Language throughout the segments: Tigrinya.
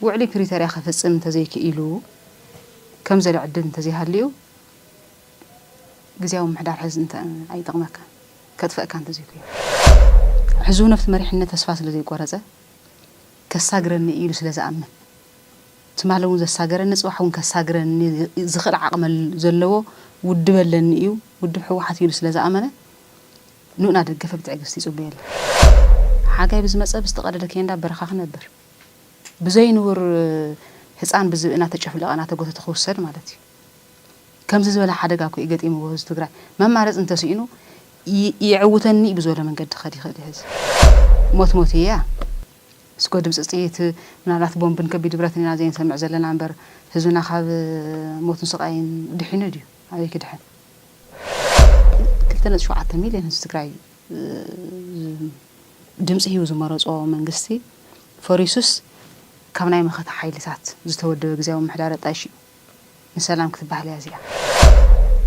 وعلي بريتاريا خفصم تزيك إلو كم زل عدن تزيهاليو جزاهم محدار حزن أنت أي طقمك كتفأ كان تزيكي حزون في مريحنا تسفاس لزي قرزة كساجرني إيلو سلزة أمن تمالون ذا ساجرني صوحون كساجرني زخر عقمل زلوا ودبلني إيو ودبحوا حتيلو سلزة أمنه نونا دقفة بتعجستي زبيل حاجة بزمت بستقدر لكين ده برخاخ نبر بزين ور هسان بز أنا تشوف لا أنا تقول تخوسر مالتي كم زي ولا حدا قاكو يجت إيه مجوز تقرأ ما معرض أنت سينو يعوتني بزولا من قد خدي هز موت يا سكود مسأستيت من على ثبون بنكبي دبرتني نازين سمع زلنا عنبر هزونا خاب موت نسقين دحين ديو هذه كده حن كلتنا شو عتمي لين هستقرأي دمس هي وزمارس أو من قصتي فريسوس كمناي مخاط حيلسات زتود جزاهم محدارة عشي مسلام كتب عليها زيا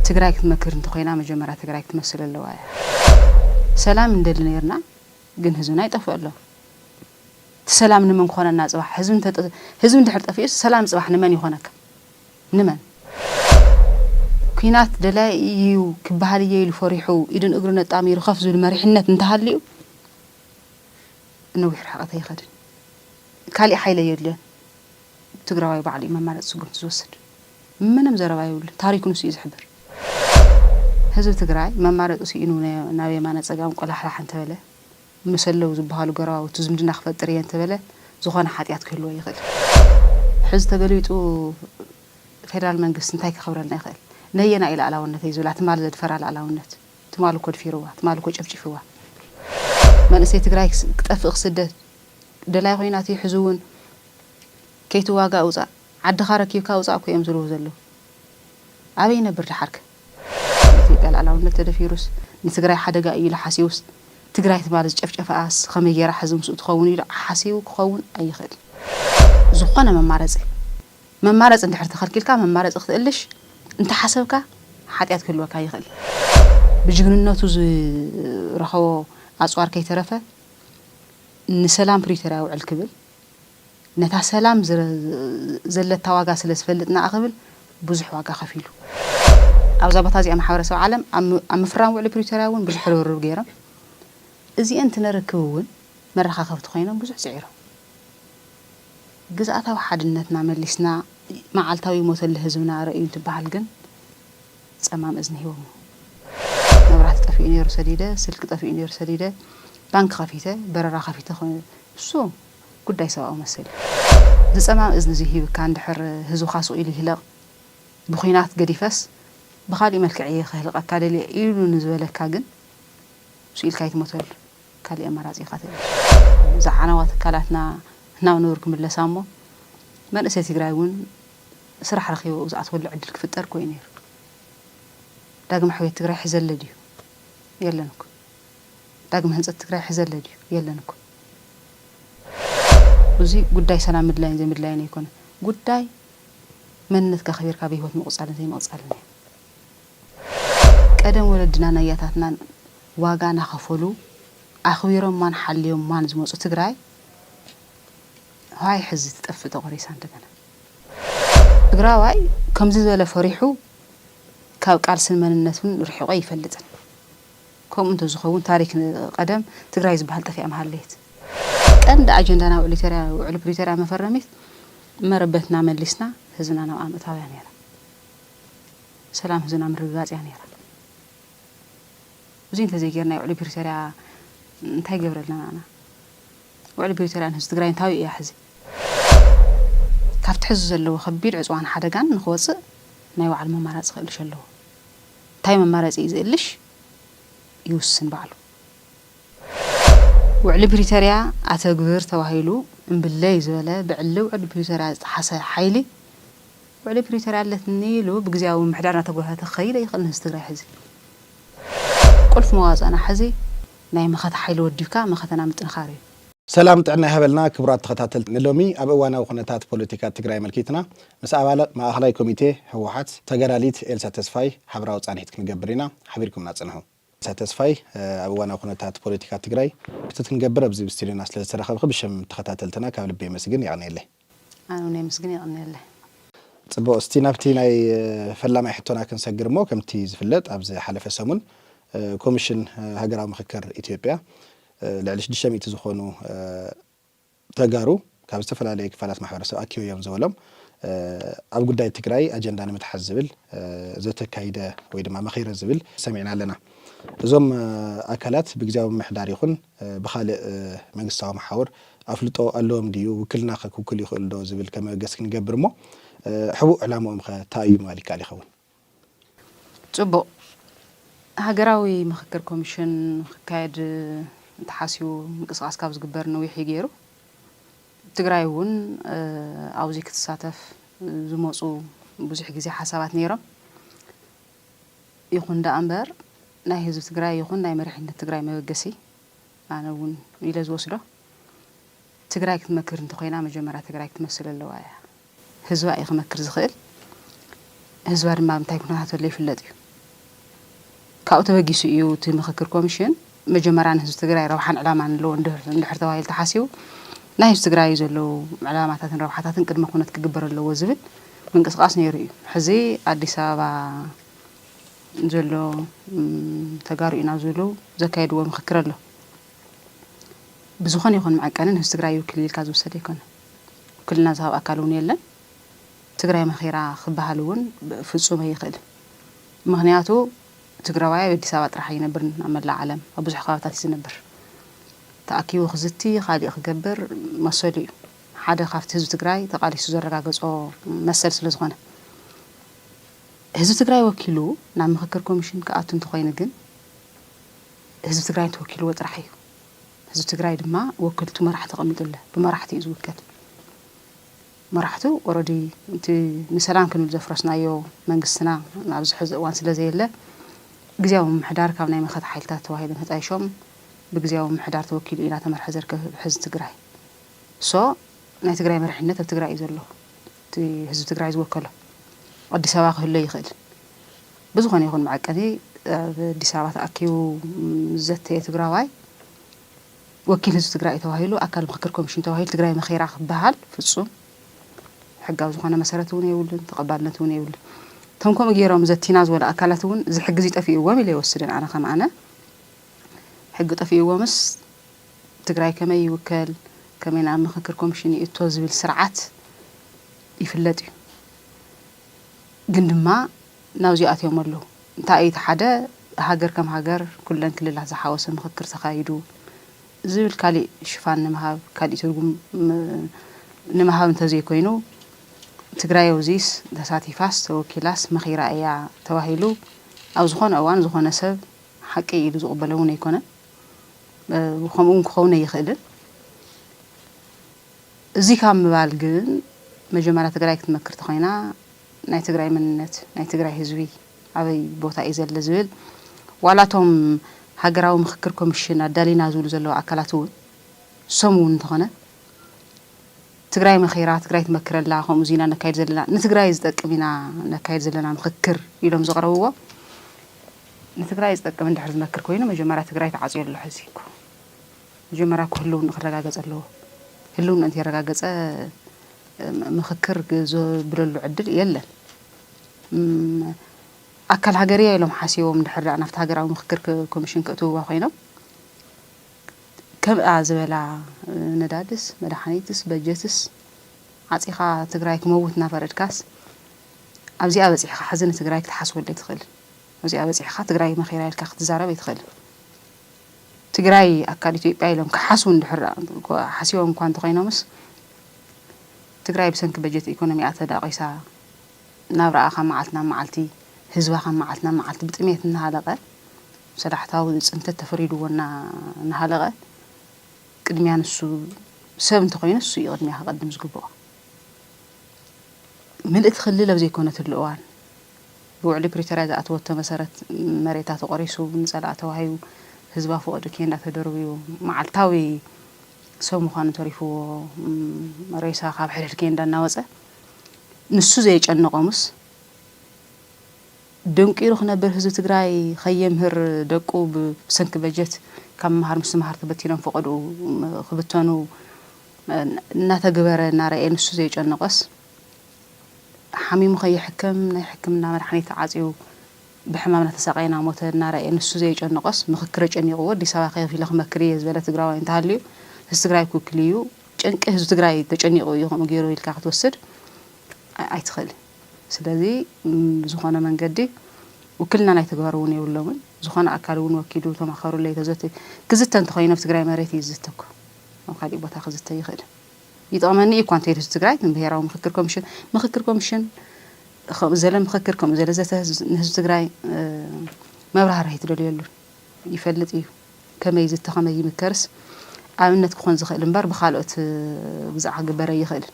تقرأي تمكر انت خوينا مجمرة تقرأي تمثل اللوايا سلام من دل نيرنا جن هزونا يطفئ له سلام نمن خونا الناس واحد هزون تحرت أفيس سلام صباح نمن يخونك نمن كينات دلائي كبهالي الفريحو إذن أقرنا التعمير خفزوا المريحنة انتهاليو إنه يحرق يخدن كالي حيلة يدله تقرأي بعلي ما مالت سقط زوسد من مزرعة يقول تاريخ نسيز حبر هذا تقرأي ما مالت أسي إنه ناوي ما نتسقام قلا حلا تبله مسلو زبهالو قراء وتزمدنا خفت تريان تبله زخانة حاتيات كله يخل حز تقوليتو فيرال منقص نتايك خبرنا يخل نينا إلى علاونة يزول تمال زد فرع العلاونة تمالو كود فيروه تمالو كود شفشي فيوه ما نسيت تقرأي كتفق سدة دلاي خويناتي حزون كيتو واقع أوزع عد خارك يوكا أوزع كو يمزلوه زلو عبينا برد حركة قال على ونة تدفيروس نتقرأي حدا قايل حاسيوس تقرأي تبارز جف أس خميجي راح حزم سوت خوني لا حاسيو خون أي خير زقنا من مارز أنت حرت خلك الكام من مارز أختلش أنت حسبك حتيات كل وكاي خل بجنونه توز رخو أسوار كي ترفه نسلام بريترا وعلى الكبل نتا سلام زلت تواقع سلس فلتنا أقبل بزح واقع خفيلو أو زبطة زي أم حورس وعالم أم فرام وعلى بريتراون بزح حلو رجيرة إذا أنت نركون مرة خافت خوينا بزح سعره جزء واحد إنتنا ملسنا مع التوي موت اللي هزمنا رأي تبع الجن أمام إذنه هو نبرة تطفئني رساليده سلك تطفئني رساليده بنك خفيته برا خفيته خوينا سو قد يسوى مثل ذا أمام إذن زيه كان دحر هزو خاصو إلي هلا بخينات قديفس بخالي ملك عيه خلق أكاد اللي إيلو نزوله كاجن سئل كايت موتل كالي أمراض يقاتل زعنوات كالاتنا هنا ونوركم بالله سامو ما نسيت يقراون سرح رخي وزعت ولا عدلك في التر كوينير داقم حويت تقرأ حزل لديو يلا نكو داقم هنزت تقرأ حزل لديو يلا نكو وزي قداي سلام مدلاين زي مدلاين يكون قداي منك خبير كابي هو مقصالن زي مقصالن قدم ولدنا نياتاتنا واغانا خفلو أخويرهم ما نحليهم ما نزموس تقرأي هاي حزت تقفل تقريسان دقنا تقرأي كم زي ولا فريحو كال سلمان النتون رحوا أي فلتن كم أنتوا زخون تاريخ قدم تقرأي زبهل تفي أمهاليت كان ده أجندنا وعلى بريترا ما فرميت ما ربتنا من لسنا هزنا أنا وأنا تاوي يعني سلام هزنا من رجال يعني وزين تزيجرنا وعلى بريترا انتهي قبل لنا أنا وعلى بريترا أنه تقرأين تاوي يا حزي كافت حز اللي خبير عزوان حدا كان نخوص ما يوعى الممارس خلش اللي تاي ممارس يزلش يوسن بعله وعلى بريتريا أتقدر توهيلو بالله زولا بعلو على بريتريا حس حيلي وعلى بريتريا الاثنينو بجزاو محدارنا تقولها تخيل يخلنا نستغرق حزي كل في مواز أنا حزي نايم خد حيلو الدكا ما خدنا متنخاري سلام تعنا هبلنا كبرات تخطات نلومي أبوانا وخناتات بوليتيكات تجري ملكيتنا مسألة مع أخلاي كوميتي هو حد تجراليت إلسا تسفاي حبراو تصانيتكم جبرينا حبيركم ناتناهم ساتسفاي أبوانا وخناتات بوليتيكات تجري بتتنجبر بزي بستيرين أصل السرخة بخبشم تخطاتلتنا كابل بيمسجن يعني اللي أنا نمسكني أغني الله ጽቡቕ እስቲ ናብቲ ናይ ፈላማይ ሕቶና ክንሰግር እሞ ከምቲ ዝፍለጥ ኣብዚ ሓለፈ ሰሙን ኮሚሽን ሃገራዊ ምክክር ኢትዮጵያ ልዕሊ 600 ዝኾኑ ተጋሩ ካብ ዝተፈላለዩ ክፋላት ማሕበረሰብ ኣኪቦ እዮም ዝበሎም ኣብ ጉዳይ ትግራይ ኣጀንዳ ንምትሓዝ ዝብል ዘተካይደ ወይ ድማ መኺረ ዝብል ሰሚዕና ኣለና እዞም ኣካላት ብግዚያዊ ምሕዳር ይኹን ብኻልእ መንግስታዊ ማሕበር ኣፍልጦ ኣለዎም ድዩ ውክልና ክውክሉ ይኽእሉ ዶ ዝብል ከመገስ ክንገብር እሞ حبو علامهم خطاي مالك علي خون صبو هاجراوي مخكر كوميشن كايد تحاسيو قصاص كابز جبر نو يحيى غيرو تግራይ እውን ኣብዚ ክትሳተፍ ዝመፁ ብዙሕ ግዜ ሓሳባት ነይሮም ይኹን ዳኣምበር ናይ ህዝቢ ትግራይ ይኹን ናይ መሪሕነት ትግራይ መበገሲ ኣነ እውን ኢለ ዝወስዶ ትግራይ ክትመክር እንተኮይና መጀመርያ ትግራይ ክትመስል ኣለዋ እያ ህዝባ ይኽመክር ዝኽእል ህዝባ ድማ እንታይ ኩነታት ዘሎ ይፍለጥ እዩ ካብኡ ተበጊሱ እዩ እቲ ምክክር ኮሚሽን መጀመርያ ህዝቢ ትግራይ ረብሓን ዕላማን ኣለዎ እንድሕር ተባሂሉ ተሓሲቡ ናይ ህዝቢ ትግራይ ዘሎ ዕላማታትን ረብሓታትን ቅድመ ኩነት ክግበር ኣለዎ ዝብል ምንቅስቃስ ነይሩ እዩ ሕዚ ኣዲስ ኣበባ ዘሎ ተጋሩኢና ዘሎ ዘካይድዎ ምክክር ኣሎ ብዙኾነ ይኹን መዐቀንን ህዝቢ ትግራይ ይውክል ኢልካ ዝወሰደ ይኮነ ውክልና ዝሃብ ኣካል እውን የለን ትግራይ መኺራ ክበሃል እውን ፍጹም ኣይኽእል ምክንያቱ ትግራዋይ ኣዲስ ኣበባ ጥራሕ ይነብር ኣብ መላእ ዓለም ኣብ ብዙሕ ከባቢታት ይነብር ተኣኪቡ ክዝቲ ካልእ ክገብር መሰሉ እዩ ሓደ ካብቲ ህዝቢ ትግራይ ተቃሊሱ ዘረጋገጾ መሰል ስለ ዝኾነ ህዝቢ ትግራይ ወኪሉ ናብ ምክክር ኮሚሽን ከኣቱ እንተኮይነ ግን ህዝቢ ትግራይ ተወኪልዎ ጥራሕ እዩ ህዝቢ ትግራይ ድማ ወክልቱ መራሕቲ ተቐሚጡለ ብመራሕቲ እዩ ዝውከል መራሕቱ ኦረዲ እቲ ንሰላም ክንብል ዘፍረስናዮ መንግስትና ኣብዚ ሕዚ እዋን ስለ ዘየለ ግዝያዊ ምሕዳር ካብ ናይ መኸት ሓይልታት ተዋሂሉ ተጣይሾም ብግዝያዊ ምሕዳር ተወኪሉ ኢና ተመርሐ ዝርከብ ህዝቢ ትግራይ ናይ ትግራይ መሪሕነት ኣብ ትግራይ እዩ ዘሎ እቲ ህዝቢ ትግራይ ዝወከሎ ኣዲስ ኣበባ ክህሎ ይኽእል ብዙኾነ ይኹን መዐቀኒ ኣብ ኣዲስ ኣበባ ተኣኪቡ ዘተየ ትግራዋይ ወኪል ህዝቢ ትግራይ ተዋሂሉ ኣካል ምክክር ኮሚሽን ተዋሂሉ ትግራይ መኺራ ክበሃል ፍጹም ሕጋዊ ዝኾነ መሰረት እውን የብሉን ተቐባልነት እውን የብሉን እቶም ከምኡ ገይሮም ዘቲና ዝበሉ ኣካላት እውን ዝሕግዝ ይጠፍእዎም ኢለ ይወስድን ኣነ ከም ኣነ ሕጊ ጠፍእዎምስ ትግራይ ከመይ ይውከል ከመይ ናብ ምክክር ኮሚሽን ይእቶ ዝብል ስርዓት ይፍለጥ እዩ ግን ድማ ናብዚኣትዮም ኣለዉ እንታይ እቲ ሓደ ሃገር ከም ሃገር ኩለን ክልላት ዝሓወሰ ምክክር ተኻይዱ ዝብል ካልእ ሽፋን ንምሃብ ካልእ ትርጉም ንምሃብ እንተዘይኮይኑ ትግራይ ውዚስ ተሳቲፋስ ተወኪላስ መኺራ እያ ተዋሂሉ ኣብ ዝኾነ እዋን ዝኾነ ሰብ ሓቂ ኢሉ ዝቕበሎ እውን ኣይኮነን ከምኡ እውን ክኸውን ኣይኽእልን እዚ ካብ ምባል ግን መጀመርያ ትግራይ ክትመክር ተኮይና ናይ ትግራይ መንነት ናይ ትግራይ ህዝቢ ኣበይ ቦታ እዩ ዘሎ ዝብል ዋላቶም ሃገራዊ ምክክር ኮሚሽን ኣዳሊና ዝብሉ ዘለዉ ኣካላት እውን ሰሙ እውን እንተኾነ ትግራይ መኺራ ትግራይ ትመክረላ ከምኡ ዚና ነካይድ ዘለና ንትግራይ ዝጠቅም ኢና ነካይድ ዘለና ምክክር ኢሎም ዘቕረብዎ ንትግራይ ዝጠቅም እንድሕር ዝመክር ኮይኑ መጀመርያ ትግራይ ተዓፅዮ ኣሎ ሕዚ እኮ መጀመርያ ክህልው ንኽረጋገፅ ኣለዎ ህልው እንተይረጋገፀ ምክክር ዝብለሉ ዕድል የለን ኣካል ሃገርያ ኢሎም ሓሲቦም እንድሕር ናብቲ ሃገራዊ ምክክር ኮሚሽን ክእትውዋ ኮይኖም ከምኣ ዝበላ ነዳድስ መድሓኒትስ በጀትስ ዓፂኻ ትግራይ ክመውት እናፈረድካስ ኣብዚኣ በፂሕካ ሕዚ ንትግራይ ክትሓስበሉ ኣይትኽእል ኣብዚኣ በፂሕካ ትግራይ መኺራ ኢልካ ክትዛረብ ኣይትኽእል ትግራይ ኣካል ኢትዮጵያ ኢሎም ክሓስቡ እንድሕር ሓሲቦም እኳ እንተኮይኖምስ ትግራይ ብሰንኪ በጀት ኢኮኖሚኣ ተዳቂሳ ናብ ረኣኻ መዓልቲ ናብ መዓልቲ ህዝባ ካብ መዓልቲ ናብ መዓልቲ ብጥሜት እናሃለቐ ሰላሕታዊ ፅንተት ተፈሪድዎ እናሃለቐ ቅድሚያ ንሱ ሰብ እንተኮይኑ እሱ እዩ ቅድሚያ ክቐድም ዝግብኦ ምልእቲ ክልል ኣብ ዘይኮነትሉ እዋን ብውዕሊ ፕሪቶርያ ዝኣተወቶ መሰረት መሬታ ተቆሪሱ ንፀላእ ተዋሂቡ ህዝባ ፍቅዲ ኬንዳ ተደርብዩ መዓልታዊ ሰብ ምዃኑ ተሪፍዎ ሬሳ ካብ ሕልል ኬንዳ እናወፀ ንሱ ዘይጨነቆምስ ደንቂሩ ክነብር ህዝቢ ትግራይ ከየምህር ደቁ ብሰንኪ በጀት ካብ መሃር ምስ መሃር ተበቲኖም ፈቀዱ ክብተኑ እናተገበረ እናረአየ ንሱ ዘይጨነቆስ حميم خي حكم ناي حكمنا مدحنيت عاصيو بحمامنا تساقينا موت እናረአየ ንሱ ዘይጨነቆስ ምክክረ ጨኒقዎ አዲስ አበባ ከይፍ ኢለ ክመክር ዝበለ ትግራዋይ እንተሃልዩ ህዝቢ ትግራይ ኩክልዩ ጭንቂ ህዝቢ ትግራይ ተጨኒቆ ይኹም ገይሩ ኢልካ ክትወስድ ኣይትኽእል ስለዚ ዝኾነ መንገዲ ውክልና ናይ ተግባሩን የብለውን ዝኾነ አካሉን ወኪሉ ተማኸሩለይ ተዘተ ክዝተ እንተኾይነ ትግራይ መሬት ይዝተኩ ኣብ ካሊእ ቦታ ክዝተ ይኽእል يطمني يكون تيرس تجري من بهراو مخكر كومشن زلم مخكر كوم زلزته نهز تجري ما براه راح يتدل يلو يفلت إيه كما يزت خما يمكرس عملنا تكون زخيل مبار بخالقت بزع جبرة يخيل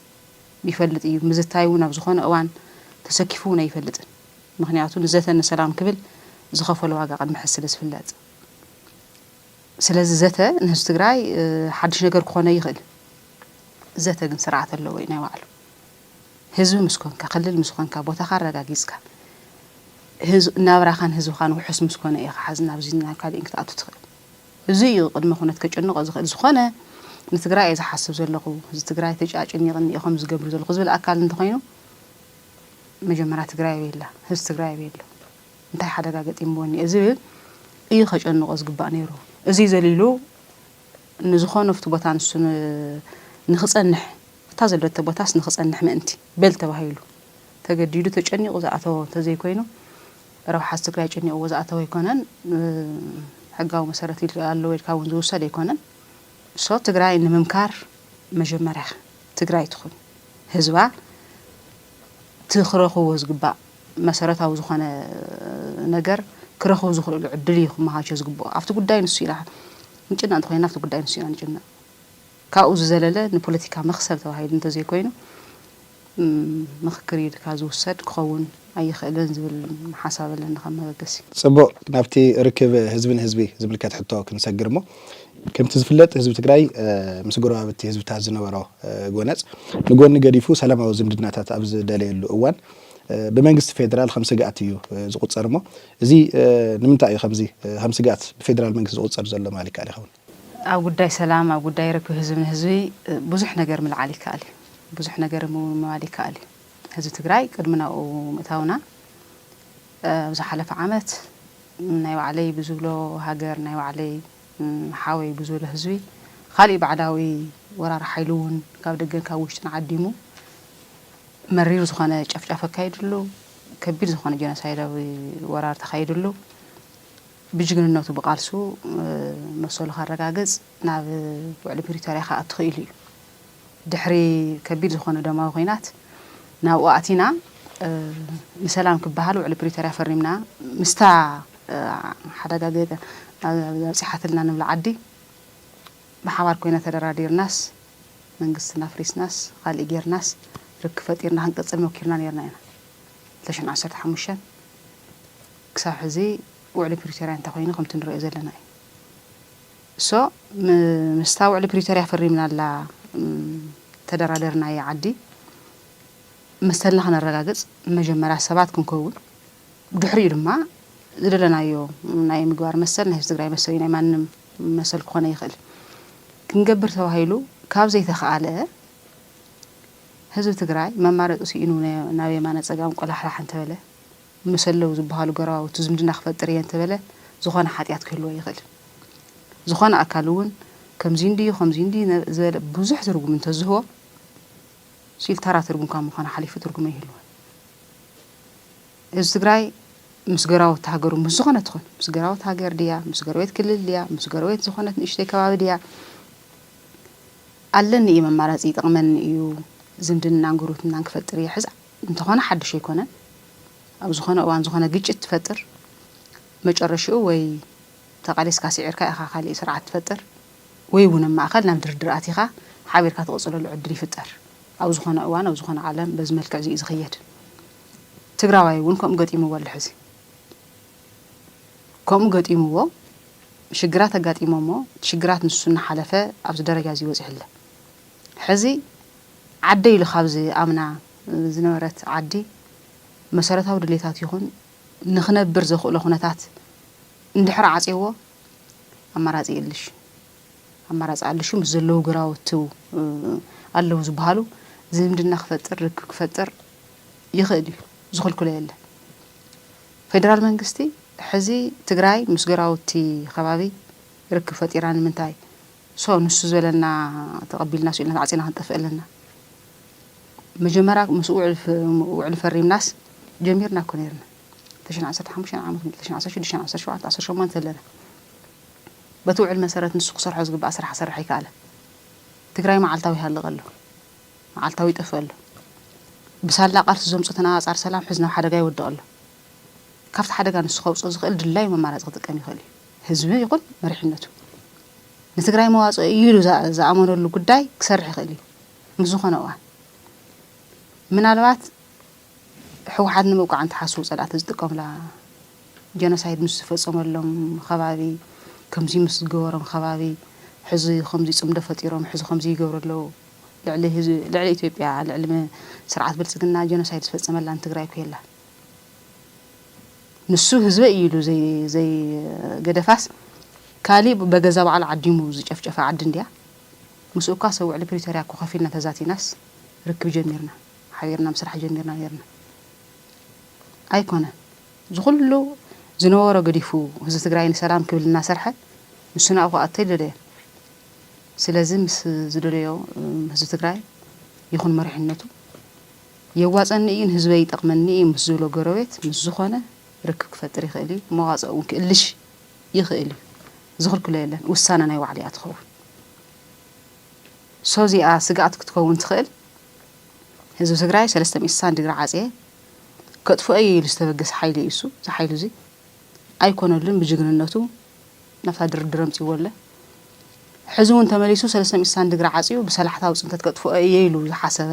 يفلت إيه مزتاي ونبزخون أوان تسكفونا يفلت مخنياتون زته إن سلام قبل زخفوا الواقع قد محسلس في اللات سلز زته نهز تجري حدش نجر كونه يخيل زته جن سرعة اللوين يوعلو هزو مسكون كقلل مسكون كبوتا خرجا جيسكا هزو نابرا خان هزو خان وحس مسكون إيه حزنا بزينا كادي إنك تأتو زي قد ما خونت كأنه زخانة نتقرأ إذا حسب زلقو تقرأ تجاج إني غني خمس قبل زلقو زبل أكل نتخينه مجمرات تقرأ بيلا هز تقرأ بيلا انتهي حدا قاعد يمبوني أزيل إيه خش إنه قص قبانيرو أزي زليلو نزخانه في تبطان السنة نخصنح تازل التبوتاس نخصنح ما أنتي بلت وهيلو تجديدو تجني وزعته تزي كوينو روح حستقرأ جني وزعته يكونن حقه مسارتي اللي يكون زوجة يكونن صوت تقرأ إن ممكار مجمرة تقرأ يدخل هزوا تخرخو وزقبا مسارتها وزخانة نجر كرخو وزخل العدلي ما هاش زقبا أفتو قداي نسيلها نجنا ندخل نفتو قداي نسيلها نجنا كأوز زلالة نبوليتيكا مخسر توهاي انت زي كوينو مخكريد كازو سد كون اي خلن زبل حساب اللي نخمه بقسي صبو نابتي ركب حزبي زبل كتحطو كنسجرمو كم تزفلت حزب تግራይ ምስ ጎረባብቲ ህዝብ ታዝነበሮ ጎነጽ ንጎን ገዲፉ ሰላማዊ ዝምድናታት ኣብዝ ደለየሉ እዋን بمنجست فيدرال 5 جات يو زقصرمو زي نمنتا اي 5 جات بفيدرال منجست زقصر زله مالك علي خون أو قداي سلام أو قداي ركو هزبي بزح نجر من العالي كالي بزح نجر من العالي كالي هزو تجراي قدمنا ومتاونا بزح حلف عامت نايو علي بزولو هاجر نايو علي حاوي بزولو هزبي خالي بعداوي ورا رحيلون كاب دقن كاوشت نعديمو مرير زخانة شاف كايدلو كبير زخانة جنسايداوي ورا تخايدلو بيجينا النوت بقالسو مسؤول خارجاجز ناب وعلى بريطانيا خاطر خيلي دحري كبير زخانة دماغ غينات نا وقتنا مسلام كبهالو على بريطانيا فرمنا مستا حرجاجز صحة لنا نبلعدي بحوار كوينة تدرادير ناس منقصنا فريس ناس قال إجير ناس ركفت يرنا هنقص الموكرنا يرنا ليش نعسر حمشان كساح زي وعلى بريطانيا تخوينا قمت نرأي زلنا سو مستوى على بريطانيا فريمنا لا تدراديرنا يعدي مثلا خنا الرجاجز مجمرة سبعتكم كون دحرير ما زلنا يوم ناي مجوار مثلا هيستغري مثلا ما نم مثل كونه يخل كنجبر توهيلو كاب زي تخاله هزو تجراي ما مرت أسينو ناوي ما نتسجام قلا حلا تبله مسلو زبهالو جراو تزمدنا خفتريان تبله زخانة حديات كله يخل زخانة أكلون كم زندي وخم زندي زل بزح ترجم من تزهو شيل ترى ترجم كام خانة حليفة ترجم يهلون هزو تجراي مسجراو تهجروا مسخانة تخون مسجراو تهجر ديا مسجراويت كل ديا مسجراويت زخانة نشتي كواب ديا علني إمام مرازي تأمن يو زمدنا نعقروت نعكفتر يحز أنت خانة حد شيء كنا أو زخانة أو عن زخانة جيت تفتر مجرشوا وي تقاليس كاسي عركة أخا خالي سرعة تفتر وي ونما أخذنا مدردراتي خا حابير كاتوصل العدري فتر أو زخانة أوان أو زخانة عالم بزمل كعزيز خيات تقرأي ونكم قديم ولا حزي كم قديم هو شجرات قديم مو شجرات نسون حلفة أبز درجة زي وزحلة حزي عدي لخابزي أمنا زنورت عدي مسارتها ودليتات يكون نخنا برزخ ولا خناتات ندحر عصيوه أما رازي إلش ኣማራጽ ኣለሹ ምስ ዘለዉ ግራውቱ ኣለዉ ዝበሃሉ ዝምድና ክፈጥር ርክብ ክፈጥር ይኽእል እዩ ዝኽልክሎ የለ ፌደራል መንግስቲ ሕዚ ትግራይ ምስ ግራውቲ ከባቢ ርክብ ፈጢራ ንምንታይ ንሱ ዝበለና ተቐቢልና ስኢልና ዓጺና ክንጠፍአለና መጀመርያ ምስ ውዕል ፈሪምናስ ጀሚርና እኮ ነርና 2015 ዓመት 2016 17 18 ዘለና በትውዕል መሰረት ንሱ ክሰርሖ ዝግባእ ስራሕ ክሰርሕ ይከኣለ ትግራይ መዓልታዊ ይሃልቕ ኣሎ መዓልታዊ ይጠፍእ ኣሎ ብሳላ ቃልሲ ዘምፅትና ኣጻር ሰላም ሕዝና ሓደጋ ይወድቕ ኣሎ ካብቲ ሓደጋ ንሱ ከውፅኦ ዝኽእል ድላይ መማራጽ ክጥቀም ይኽእል እዩ ህዝቢ ይኹን መሪሕነቱ ንትግራይ መዋጽኦ ኢሉ ዝኣመነሉ ጉዳይ ክሰርሕ ይኽእል እዩ ምስ ዝኾነ እዋን ምናልባት ሕወሓት ንምውቃዕ እንተሓስቡ ጸላእቲ ዝጥቀምላ ጀኖሳይድ ምስ ዝፈጸመሎም ከባቢ ከምዚ ምስ ዝገበሮም ከባቢ ሕዚ ከምዚ ጽምዶ ፈጢሮም ሕዚ ከምዚ ይገብረለዉ ልዕሊ ኢትዮጵያ ልዕሊ ስርዓት ብልጽግና ጀኖሳይድ ዝፈጸመላ ንትግራይ ኩየላ ንሱ ህዝበ ኢሉ ዘይ ገደፋስ ካሊእ በገዛ በዓል ዓዲሙ ዝጨፍጨፈ ዓዲ እንድያ ምስኡ እኳ ሰብ ውዕሊ ፕሪቶሪያ እኮ ከፊልና ተዛቲናስ ርክብ ጀሚርና ሓቢርና ምስራሕ ጀሚርና ነርና ኣይኮነን ዝኹሉ ዝነበሮ ገዲፉ ህዝቢ ትግራይ ንሰላም ክብልና ሰርሐ ንሱ ናብኡ ከኣቶ ይደለየ ስለዚ ምስ ዝደለዮ ህዝቢ ትግራይ ይኹን መሪሕነቱ የዋፀኒ እዩ ህዝበይ ይጠቕመኒ እዩ ምስ ዝብሎ ጎረቤት ምስ ዝኾነ ርክብ ክፈጥር ይኽእል እዩ መዋፅኦ እውን ክእልሽ ይኽእል እዩ ዝኽልክሎ የለን ውሳነ ናይ ባዕሉ እያ ትኸውን እዚኣ ስጋኣት ክትከውን ትኽእል ህዝቢ ትግራይ 360 ዲግሪ ዓጽየ ከጥፍኦ ኢሉ ዝተበገሰ ሓይሊ እዩ እሱ እዚ ሓይሊ እዚ ኣይኮነሉን ብጅግንነቱ ናብታ ድርድር ኣምፂዎ ኣለ ሕዚ እውን ተመሊሱ 360 ዲግሪ ዓጽዩ ብሰላሕታዊ ፅንተት ከጥፍኦ ኢሉ ዝሓሰበ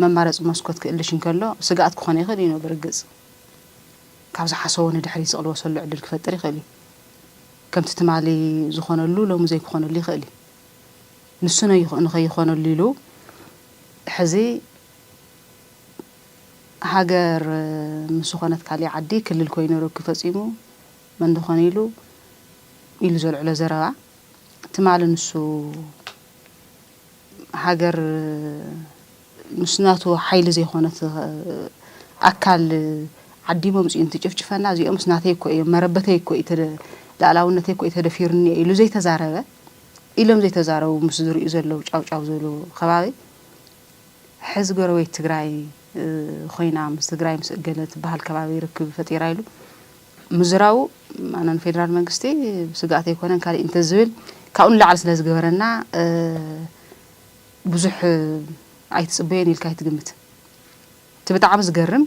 መማረፂ መስኮት ክእልሽ እንከሎ ስጋኣት ክኾነ ይኽእል እዩ ብርግጽ ካብ ዝሓሰቦ ንድሕሪ ዝቕልወሰሉ ዕድል ክፈጥር ይኽእል እዩ ከምቲ ትማሊ ዝኾነሉ ሎሚ ዘይክኾነሉ ይኽእል እዩ ንሱ ንኸይኾነሉ ኢሉ ሕዚ ሃገር ምስ ዝኾነት ካሊእ ዓዲ ክልል ኮይኑ ርክብ ፈጺሙ መን ዝኾነ ኢሉ ዘልዕሎ ዘረባ ትማሊ ንሱ ሃገር ምስ ናቱ ሓይሊ ዘይኾነት ኣካል ዓዲ መምጽኡ እንትጭፍጭፈና እዚኦም ምስ ናተይ እኮ እዮም መረበተይ እኮ ላዕላውነተይ እኮ ተደፊርኒ ኢሉ ዘይተዛረበ ኢሎም ዘይተዛረቡ ምስ ዝርእዩ ዘለዉ ጫውጫው ዘሉ ከባቢ ሕዚ ጎረቤት ትግራይ ኮይና ምስ ትግራይ ምስ እገለት ባህል ከባቢ ርክብ ፈጢራ ኢሉ ምዝራው ኣነ ፌደራል መንግስቲ ስጋኣት ኣይኮነን ካሊእ እንተዝብል ካብኡ ንላዕሊ ስለ ዝገበረና ብዙሕ ኣይትጽበየን ኢልካ ይትግምት እቲ ብጣዕሚ ዝገርም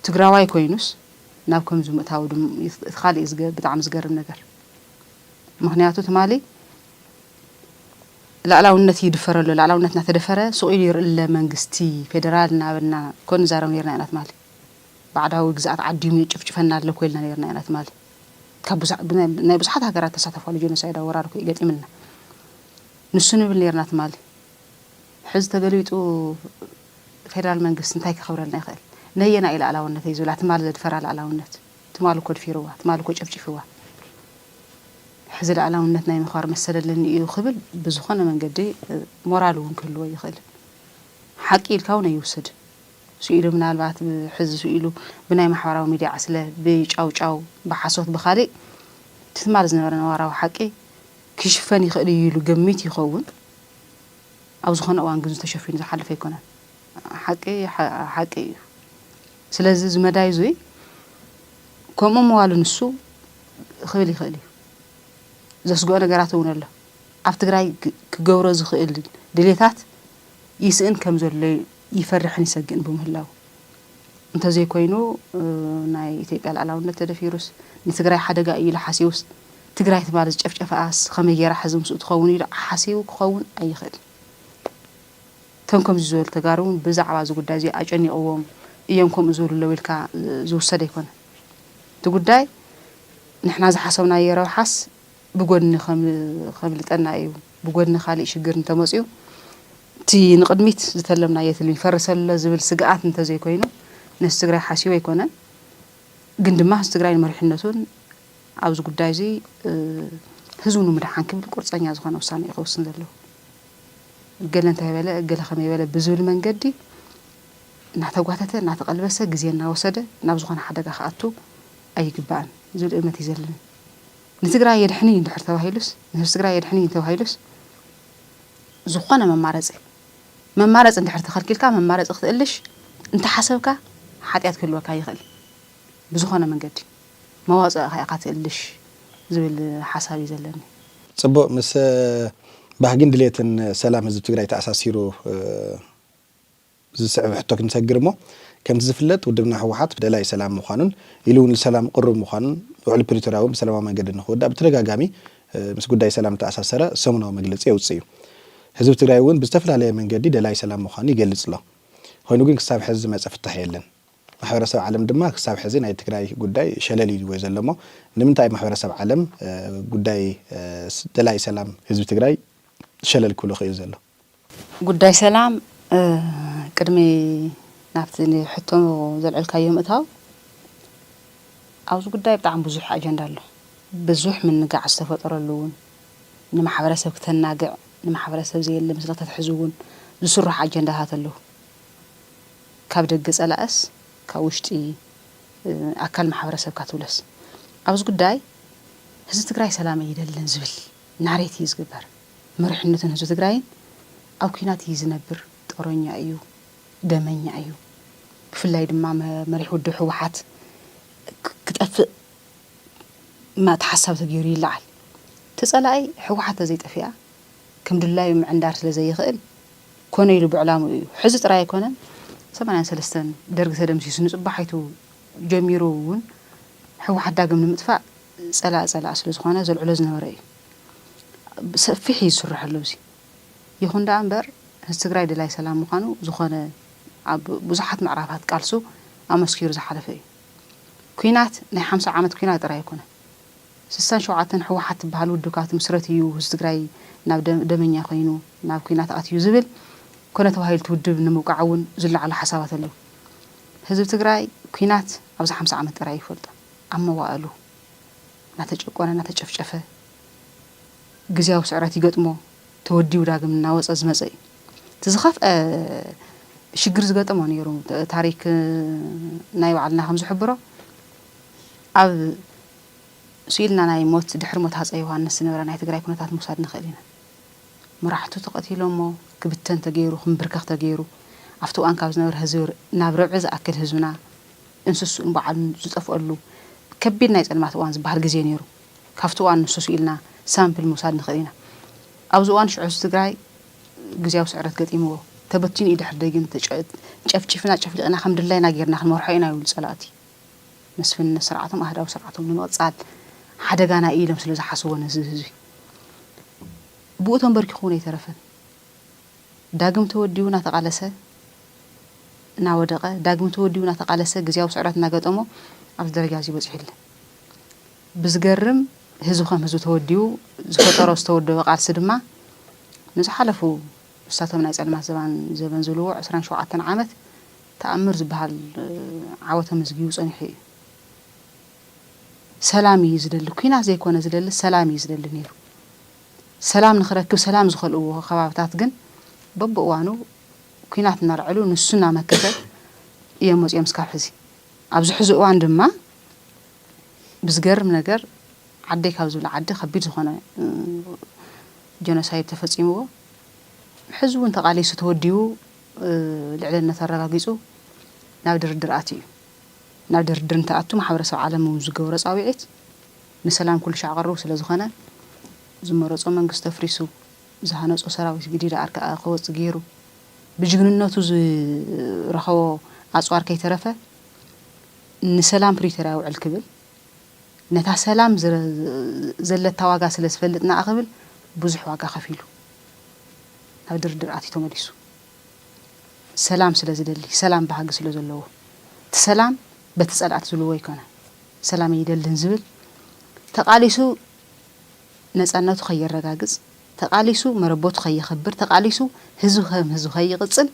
ትግራዋይ ኮይኑስ ናብ ከምዚ ምእታው ካሊእ ብጣዕሚ ዝገርም ነገር ምክንያቱ ትማሊ ላዕላውነት ይድፈረሉ ላዕላውነትና ተደፈረ ስቑኢሉ ይርእለ መንግስቲ ፌደራል ናበልና ኮን ዛረብ ነርና ኢና ትማሊ ባዕዳዊ ግዛኣት ዓዲሙ ይጭፍጭፈና ኣሎ ኮይልና ነርና ኢና ትማሊ ካብ ናይ ብዙሓት ሃገራት ተሳተፋሉ ጀኖሳይድ ወራር ኮ ይገጥምልና ንሱ ንብል ነርና ትማሊ ሕዚ ተገሊጡ ፌደራል መንግስቲ እንታይ ክኸብረልና ይኽእል ነየና ኢላ ላዕላውነት እዩ ዝብላ ትማሊ ዘድፈራ ላዕላውነት ትማሊ ኮ ድፊርዋ ትማሊ ኮ ጨፍጭፍዋ ሕዚ ላዕላውነት ናይ ምኽባር መሰለለኒ እዩ ክብል ብዝኾነ መንገዲ ሞራል እውን ክህልዎ ይኽእል ሓቂ ኢልካ እውን ኣይውሰድ ስኢሉ ምናልባት ሕዚ ስኢሉ ብናይ ማሕበራዊ ሚድያ ስለ ብጫውጫው ብሓሶት ብኻሊእ ትማሊ ዝነበረ ነባራዊ ሓቂ ክሽፈን ይኽእል ኢሉ ገሚት ይኸውን ኣብ ዝኾነ እዋን ግን ዝተሸፊኑ ዝሓልፈ ኣይኮነን ሓቂ እዩ ስለዚ ዝመዳይ እዙይ ከምኡ መዋሉ ንሱ ክብል ይኽእል እዩ ዘስግኦ ነገራት እውን ኣሎ ኣብ ትግራይ ክገብሮ ዝኽእል ድሌታት ይስእን ከም ዘሎ ይፈርሕን ይሰግእን ብምህላው እንተዘይኮይኑ ናይ ኢትዮጵያ ላዕላውነት ተደፊሩስ ንትግራይ ሓደጋ እዩ ኢሉ ሓሲቡስ ትግራይ ትማሊ ዝጨፍጨፈኣስ ከመይ ጌራ ሕዚ ምስኡ ትኸውን ኢሉ ሓሲቡ ክኸውን ኣይኽእል እቶም ከምዚ ዝበሉ ተጋሩ እውን ብዛዕባ እዚ ጉዳይ እዚ ኣጨኒቕዎም እዮም ከምኡ ዝብሉ ኣለዉ ኢልካ ዝውሰድ ኣይኮነን እቲ ጉዳይ ንሕና ዝሓሰብናዮ ረብሓስ ብጎድኒ ከምልጠና እዩ ብጎድኒ ካሊእ ሽግር እንተመፅኡ እቲ ንቅድሚት ዝተለምናዮ ትልሚ ይፈርሰሎ ዝብል ስግኣት እንተዘይኮይኑ ነስ ትግራይ ሓሲቡ ኣይኮነን ግን ድማ ትግራይ መሪሕነቱን ኣብዚ ጉዳይ እዚ ህዝቡ ንምድሓን ክብል ቁርፀኛ ዝኾነ ውሳነ ይኸውስን ዘለዎ ገለ እንታይ በለ ገለ ከመይ በለ ብዝብል መንገዲ እናተጓተተ እናተቐልበሰ ግዜ እናወሰደ ናብ ዝኾነ ሓደጋ ከኣቱ ኣይግባእን ዝብል እምነት እዩ ዘለኒ ንትግራይ የድሕኒ እንድሕር ተባሂሉስ ንህዝቢ ትግራይ የድሕኒ ተባሂሉስ ዝኾነ መማረፂ እንድሕር ተኸልኪልካ መማረፂ ክትእልሽ እንተሓሰብካ ሓጢያት ክህልወካ ይኽእል ብዝኾነ መንገዲ መዋፅእ ኢኻ ትእልሽ ዝብል ሓሳብ እዩ ዘለኒ ጽቡቕ ምስ ባህግን ድሌትን ሰላም ህዝቢ ትግራይ ተኣሳሲሩ ዝስዕብ ሕቶ ክንሰግር እሞ ከምቲ ዝፍለጥ ውድብና ህወሓት ደላይ ሰላም ምዃኑን ኢሉ እውን ሰላም ቅሩብ ምዃኑን ውዕል ፕሪቶሪያ እውን ብሰላማዊ መንገዲ ንኽውዳእ ብተደጋጋሚ ምስ ጉዳይ ሰላም ተኣሳሰረ ሰሙናዊ መግለፂ የውፅእ እዩ ህዝቢ ትግራይ እውን ብዝተፈላለየ መንገዲ ደላይ ሰላም ምዃኑ ይገልጽ ኣሎ ኮይኑ ግን ክሳብ ሕዚ ዝመፀ ፍታሕ የለን ማሕበረሰብ ዓለም ድማ ክሳብ ሕዚ ናይ ትግራይ ጉዳይ ሸለል እዩ ዘሎ እሞ ንምንታይ ማሕበረሰብ ዓለም ጉዳይ ደላይ ሰላም ህዝቢ ትግራይ ሸለል ክብሉ ክእል ዘሎ ጉዳይ ሰላም ቅድሚ ናብቲ ሕቶ ዘልዕልካዮ ምእታው ኣብዚ ጉዳይ ብጣዕሚ ብዙሕ ኣጀንዳ ኣሎ ብዙሕ ምንጋዕ ዝተፈጠረሉ እውን ንማሕበረሰብ ክተናግዕ ንማሕበረሰብ ዘየለ ምስለታት ሕዙ እውን ዝስራሕ ኣጀንዳታት ኣለዉ ካብ ደገ ጸላእስ ካብ ውሽጢ ኣካል ማሕበረሰብ ካትብለስ ኣብዚ ጉዳይ ህዝቢ ትግራይ ሰላም ይደለን ዝብል ናሬት እዩ ዝግበር መሪሕነትን ህዝቢ ትግራይን ኣብ ኩናት እዩ ዝነብር ጦረኛ እዩ ደመኛ እዩ ብፍላይ ድማ መሪሕ ውድብ ህወሓት ክጠፍእ ተሓሳብ ተገይሩ ይለዓል ተጸላኢ ህወሓት ዘይጠፍያ ከም ድላዩ ምዕንዳር ስለ ዘይኽእል ኮነ ኢሉ ብዕላሙ እዩ ሕዚ ጥራይ ኣይኮነን 83 ደርጊ ተደምሲሱ ንጽባሕ ኣይቱ ጀሚሩ እውን ህወሓት ዳግም ንምጥፋእ ጸላእ ስለ ዝኾነ ዘልዕሎ ዝነበረ እዩ ሰፊሕ ይስራሕ ኣሎ እዚ ይኹን ዳኣ እምበር ህዝቢ ትግራይ ደላይ ሰላም ምዃኑ ዝኾነ ኣብ ብዙሓት ምዕራፋት ቃልሱ ኣመስኪሩ ዝሓለፈ እዩ ኩናት ናይ 50 ዓመት ኩናት ጥራይ ኣይኮነን 67 ህወሓት ትበሃል ውድብካት ምስረት እዩ ህዝቢ ትግራይ ናብ ደመኛ ኮይኑ ናብ ኩናት ኣትዩ ዝብል ኮነ ተባሂሉ ትውድብ ንምውቃዕ እውን ዝለዓሉ ሓሳባት ኣለዉ ህዝቢ ትግራይ ኩናት ኣብዚ 50 ዓመት ጥራይ ይፈልጦ ኣብ መዋእሉ ናተጨቆነ ናተጨፍጨፈ ግዜያዊ ስዕረት ይገጥሞ ተወዲው ዳግም እናወፀ ዝመፀ እዩ ትዝኸፍአ ሽግር ዝገጠሞ ነይሩ ታሪክ ናይ ባዕልና ከም ዝሕብሮ ኣብ ስኢልና ናይ ሞት ድሕሪ ሞት ሃፀይ ዮሃንስ ዝነበረ ናይ ትግራይ ኩነታት ምውሳድ ንኽእል ኢና መራሕቱ ተቐቲሎሞ ክብተን ተገይሩ ክምብርከኽ ተገይሩ ኣብቲ እዋን ካብ ዝነበረ ህዝቢ ናብ ረብዒ ዝኣክል ህዝብና እንስሱን በዓሉን ዝጠፍአሉ ከቢድ ናይ ፀልማት እዋን ዝበሃል ግዜ ነይሩ ካብቲ እዋን ንሱ ኢልና ሳምፕል ምውሳድ ንኽእል ኢና ኣብዚ እዋን ሽዑ ትግራይ ግዜያዊ ስዕረት ገጢምዎ ተበቲኑ እዩ ድሕሪ ደጊም ጨፍጭፍና ጨፍሊቕና ከም ድላይና ጌርና ክንመርሖ ኢና ይብሉ ጸላእቲ መስፍንነት ስርዓቶም ኣህዳዊ ስርዓቶም ንምቕጻል ሓደጋና ኢሎም ስለ ዝሓስቦ ህዝቢ ብኡ ተንበርኪኹ እውን ኣይተረፈን ዳግም ተወዲኡ እናተቓለሰ እናወደቐ ዳግም ተወዲኡ እናተቓለሰ ግዜያዊ ስዕረት እናገጠሞ ኣብዚ ደረጃ እዚ በፂሑ የለን ብዝገርም ህዝቢ ከም ህዝቢ ተወዲኡ ዝፈጠሮ ዝተወደበ ቃልሲ ድማ ንዝሓለፉ ንሳቶም ናይ ፀልማት ዘበን ዝብልዎ 27 ዓመት ተኣምር ዝበሃል ዓወተ መዝጊቡ ፀኒሑ እዩ ሰላም እዩ ዝደሊ ኩናት ዘይኮነ ዝደሊ ሰላም እዩ ዝደሊ ነይሩ ሰላም ንኽረክብ ሰላም ዝኸልእዎ ከባብታት ግን በብእዋኑ ኩናት እናልዕሉ ንሱ እናመከተ እዮም መፅኦም እስካብ ሕዚ ኣብዚ ሕዚ እዋን ድማ ብዝገርም ነገር ዓደይ ካብ ዝብላ ዓዲ ከቢድ ዝኾነ ጀኖሳይድ ተፈፂምዎ ሕዚ እውን ተቓሊሱ ተወዲኡ ልዕልነት ኣረጋጊፁ ናብ ድርድር ኣትዩ ናብ ድርድር እንተኣቱ ማሕበረሰብ ዓለም እውን ዝገብሮ ፃዊዒት ንሰላም ኩሉ ሻዕ ቀርቡ ስለ ዝኾነ ዝመረፆ መንግስቲ ኣፍሪሱ ዝሃነፆ ሰራዊት ግዲዳ ኣርካ ክወፅእ ገይሩ ብጅግንነቱ ዝረኸቦ ኣፅዋር ከይተረፈ ንሰላም ፕሪቶሪያ ውዕል ክብል ነታ ሰላም ዘለታ ዋጋ ስለ ዝፈልጥና ኣኽብል ብዙሕ ዋጋ ከፊሉ ናብ ድርድር ኣትዩ ተመሊሱ ሰላም ስለ ዝደሊ ሰላም ባህጊ ስለ ዘለዎ እቲ ሰላም በቲ ጸላእቲ ዝልዎ ይኮነ ሰላም ይደልን ዝብል ተቓሊሱ ነፃነቱ ከየረጋግፅ ተቃሊሱ መረቦቱ ከይኸብር ተቃሊሱ ህዝብ ከይቅፅል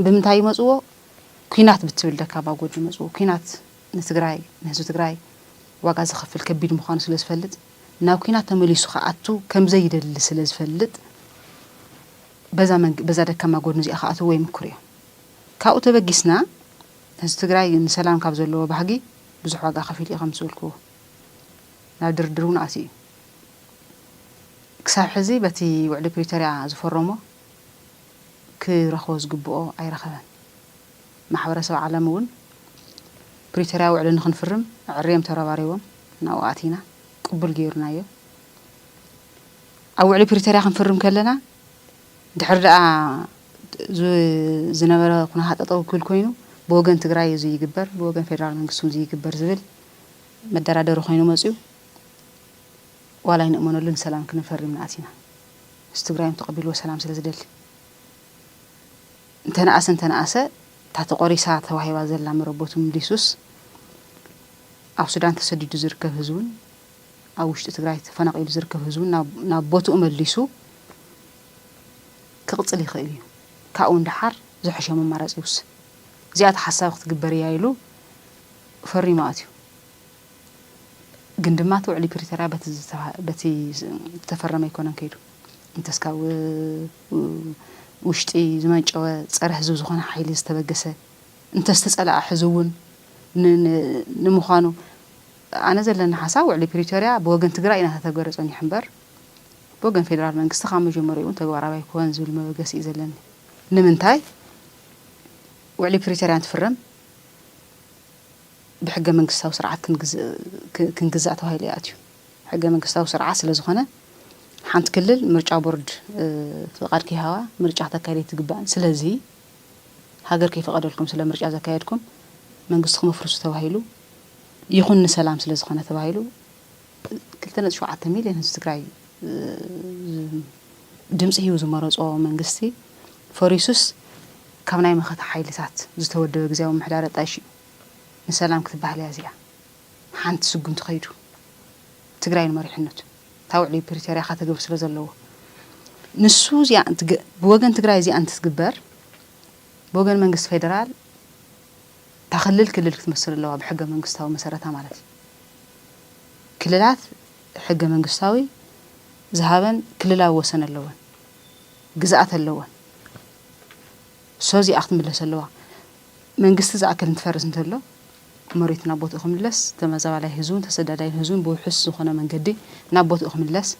ብምንታይ መጽዎ ኩናት ብትብል ደካማ ጎድኒ መጽዎ ኩናት ንትግራይ ንህዝቢ ትግራይ ዋጋ ዝኸፍል ከቢድ ምዃኑ ስለ ዝፈልጥ ናብ ኩናት ተመሊሱ ከኣቱ ከም ዘይደሊ ስለ ዝፈልጥ በዛ ደካማ ጎድኑ እዚኣ ከኣቱ ወይ ምክር እዮም ካብኡ ተበጊስና ህዝቢ ትግራይ ንሰላም ካብ ዘለዎ ባህጊ ብዙሕ ዋጋ ከፊል እዩ ከም ዝብልክዎ ናብ ድርድር እውን ኣትዩ ክሳብ ሕዚ በቲ ውዕሊ ፕሪቶሪያ ዝፈረሞ ክረኽቦ ዝግብኦ ኣይረኸበን ማሕበረሰብ ዓለም እውን ፕሪቶሪያ ውዕሊ ንኽንፍርም ዕርዮም ተረባሪቦም ናብኡ ኣቲና ቅቡል ገይሩናዮ ኣብ ውዕሊ ፕሪቶሪያ ክንፍርም ከለና ድሕሪ ደኣ ዝነበረ ኩነታት ጠጠው ክብል ኮይኑ ብወገን ትግራይ እዚ ይግበር ብወገን ፌደራል መንግስቲ እዚ ይግበር ዝብል መደራደሪ ኮይኑ መፅዩ ዋላ ይንእመነሉን ሰላም ክንፈርም ንኣቲና ህዝቢ ትግራይ ተቐቢልዎ ሰላም ስለ ዝደሊ እንተነኣሰ ታተቆሪሳ ተዋሂባ ዘላ መረቦቱ ምሊሱስ ኣብ ሱዳን ተሰዲዱ ዝርከብ ህዝቡን ኣብ ውሽጢ ትግራይ ተፈናቂሉ ዝርከብ ህዝቡን ናብ ቦትኡ መሊሱ ክቕፅል ይኽእል እዩ ካብኡ እንዳሓር ዝሕሸሙ ኣማራፂ ይውስድ እዚኣታ ሓሳብ ክትግበር እያ ኢሉ ፈሪሙ ኣትዩ ግን ድማ ውዕሊ ፕሪቶሪያ በቲ ዝተፈረመ ኣይኮነን ከይዱ እንተስካብ ውሽጢ ዝመንጨወ ፀረ ህዝቢ ዝኾነ ሓይሊ ዝተበገሰ እንተስተፀላኣ ሕዚ እውን ንምዃኑ ኣነ ዘለና ሓሳብ ውዕሊ ፕሪቶሪያ ብወገን ትግራይ ኢና ተተግበረ ፀኒሑ እምበር ብወገን ፌደራል መንግስቲ ካብ መጀመሪኡ እውን ተግባራዊ ኣይኮነን ዝብል መበገሲ እዩ ዘለኒ ንምንታይ ውዕሊ ፕሪቶሪያ እንትፍረም ብሕገ መንግስታዊ ስርዓት ክንግዛእ ተባሂሉ ኣትዩ ሕገ መንግስታዊ ስርዓት ስለ ዝኾነ ሓንቲ ክልል ምርጫ ቦርድ ፍቃድ ከይሃባ ምርጫ ተካይደ ትግባእ ስለዚ ሃገር ከይፈቀደልኩም ስለ ምርጫ ዘካየድኩም መንግስቲ ክመፍርሱ ተባሂሉ ይኹን ንሰላም ስለ ዝኾነ ተባሂሉ 2.7 ሚልዮን ህዝቢ ትግራይ ድምፂ ሂቡ ዝመረፆ መንግስቲ ፈሪሱስ ካብ ናይ መኸታ ሓይልታት ዝተወደበ ግዜያዊ ምሕዳር ጣይሽ ንሰላም ክትበሃል እያ እዚኣ ሓንቲ ስጉም ትኸይዱ ትግራይ ንመሪሕነቱ ታውዕሊ ፕሪቶሪያ ከተግብር ስለ ዘለዎ ንሱ እዚኣ ብወገን ትግራይ እዚኣ እንትትግበር ብወገን መንግስቲ ፌደራል ታኽልል ክልል ክትመስል ኣለዋ ብሕገ መንግስታዊ መሰረታ ማለት እዩ ክልላት ሕገ መንግስታዊ ዝሃበን ክልላዊ ወሰን ኣለወን ግዛኣት ኣለወን እዚኣ ክትምለስ ኣለዋ መንግስቲ ዝኣክል እንትፈርስ እንተሎ መሬት ናብ ቦትኡ ክምለስ ተመዛባላይ ህዝቡን ተሰዳዳይ ህዝቡን ብውሕስ ዝኾነ መንገዲ ናብ ቦትኡ ክምለስ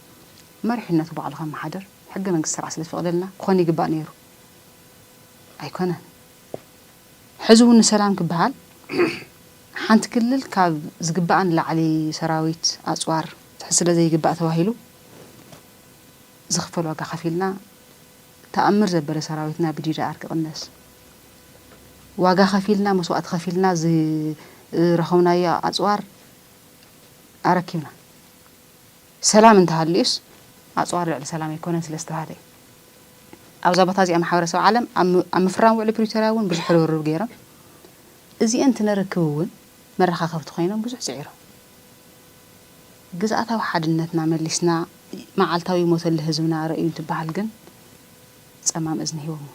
መሪሕነቱ ባዕሉ ከመሓደር ሕገ መንግስቲ ስርዓት ስለ ዝፈቕደልና ክኾን ይግባእ ነይሩ ኣይኮነን ሕዚ እውን ንሰላም ክበሃል ሓንቲ ክልል ካብ ዝግባእን ላዕሊ ሰራዊት ኣፅዋር ስለ ዘይግባእ ተባሂሉ ዝኽፈል ዋጋ ከፊልና ተኣምር ዘበለ ሰራዊትና ብዲዳር ክቕነስ ዋጋ ከፊልና መስዋዕት ከፊልና ዝረኸብናዮ ኣፅዋር ኣረኪብና ሰላም እንተሃልዩስ ኣፅዋር ልዕሊ ሰላም ኣይኮነን ስለ ዝተባሃለ ኣብዛ ቦታ እዚኣ ማሕበረሰብ ዓለም ኣብ ምፍራም ውዕሊ ፕሪቶሪያ እውን ብዙሕ ርብርብ ገይሮም እዚአን ትነረክብ እውን መራኻኸብቲ ኮይኖም ብዙሕ ፅዒሮም ግዝኣታዊ ሓድነትና መሊስና መዓልታዊ ሞተሊ ህዝብና ርእዩ እንትበሃል ግን ፀማም እዝኒ ሂቦም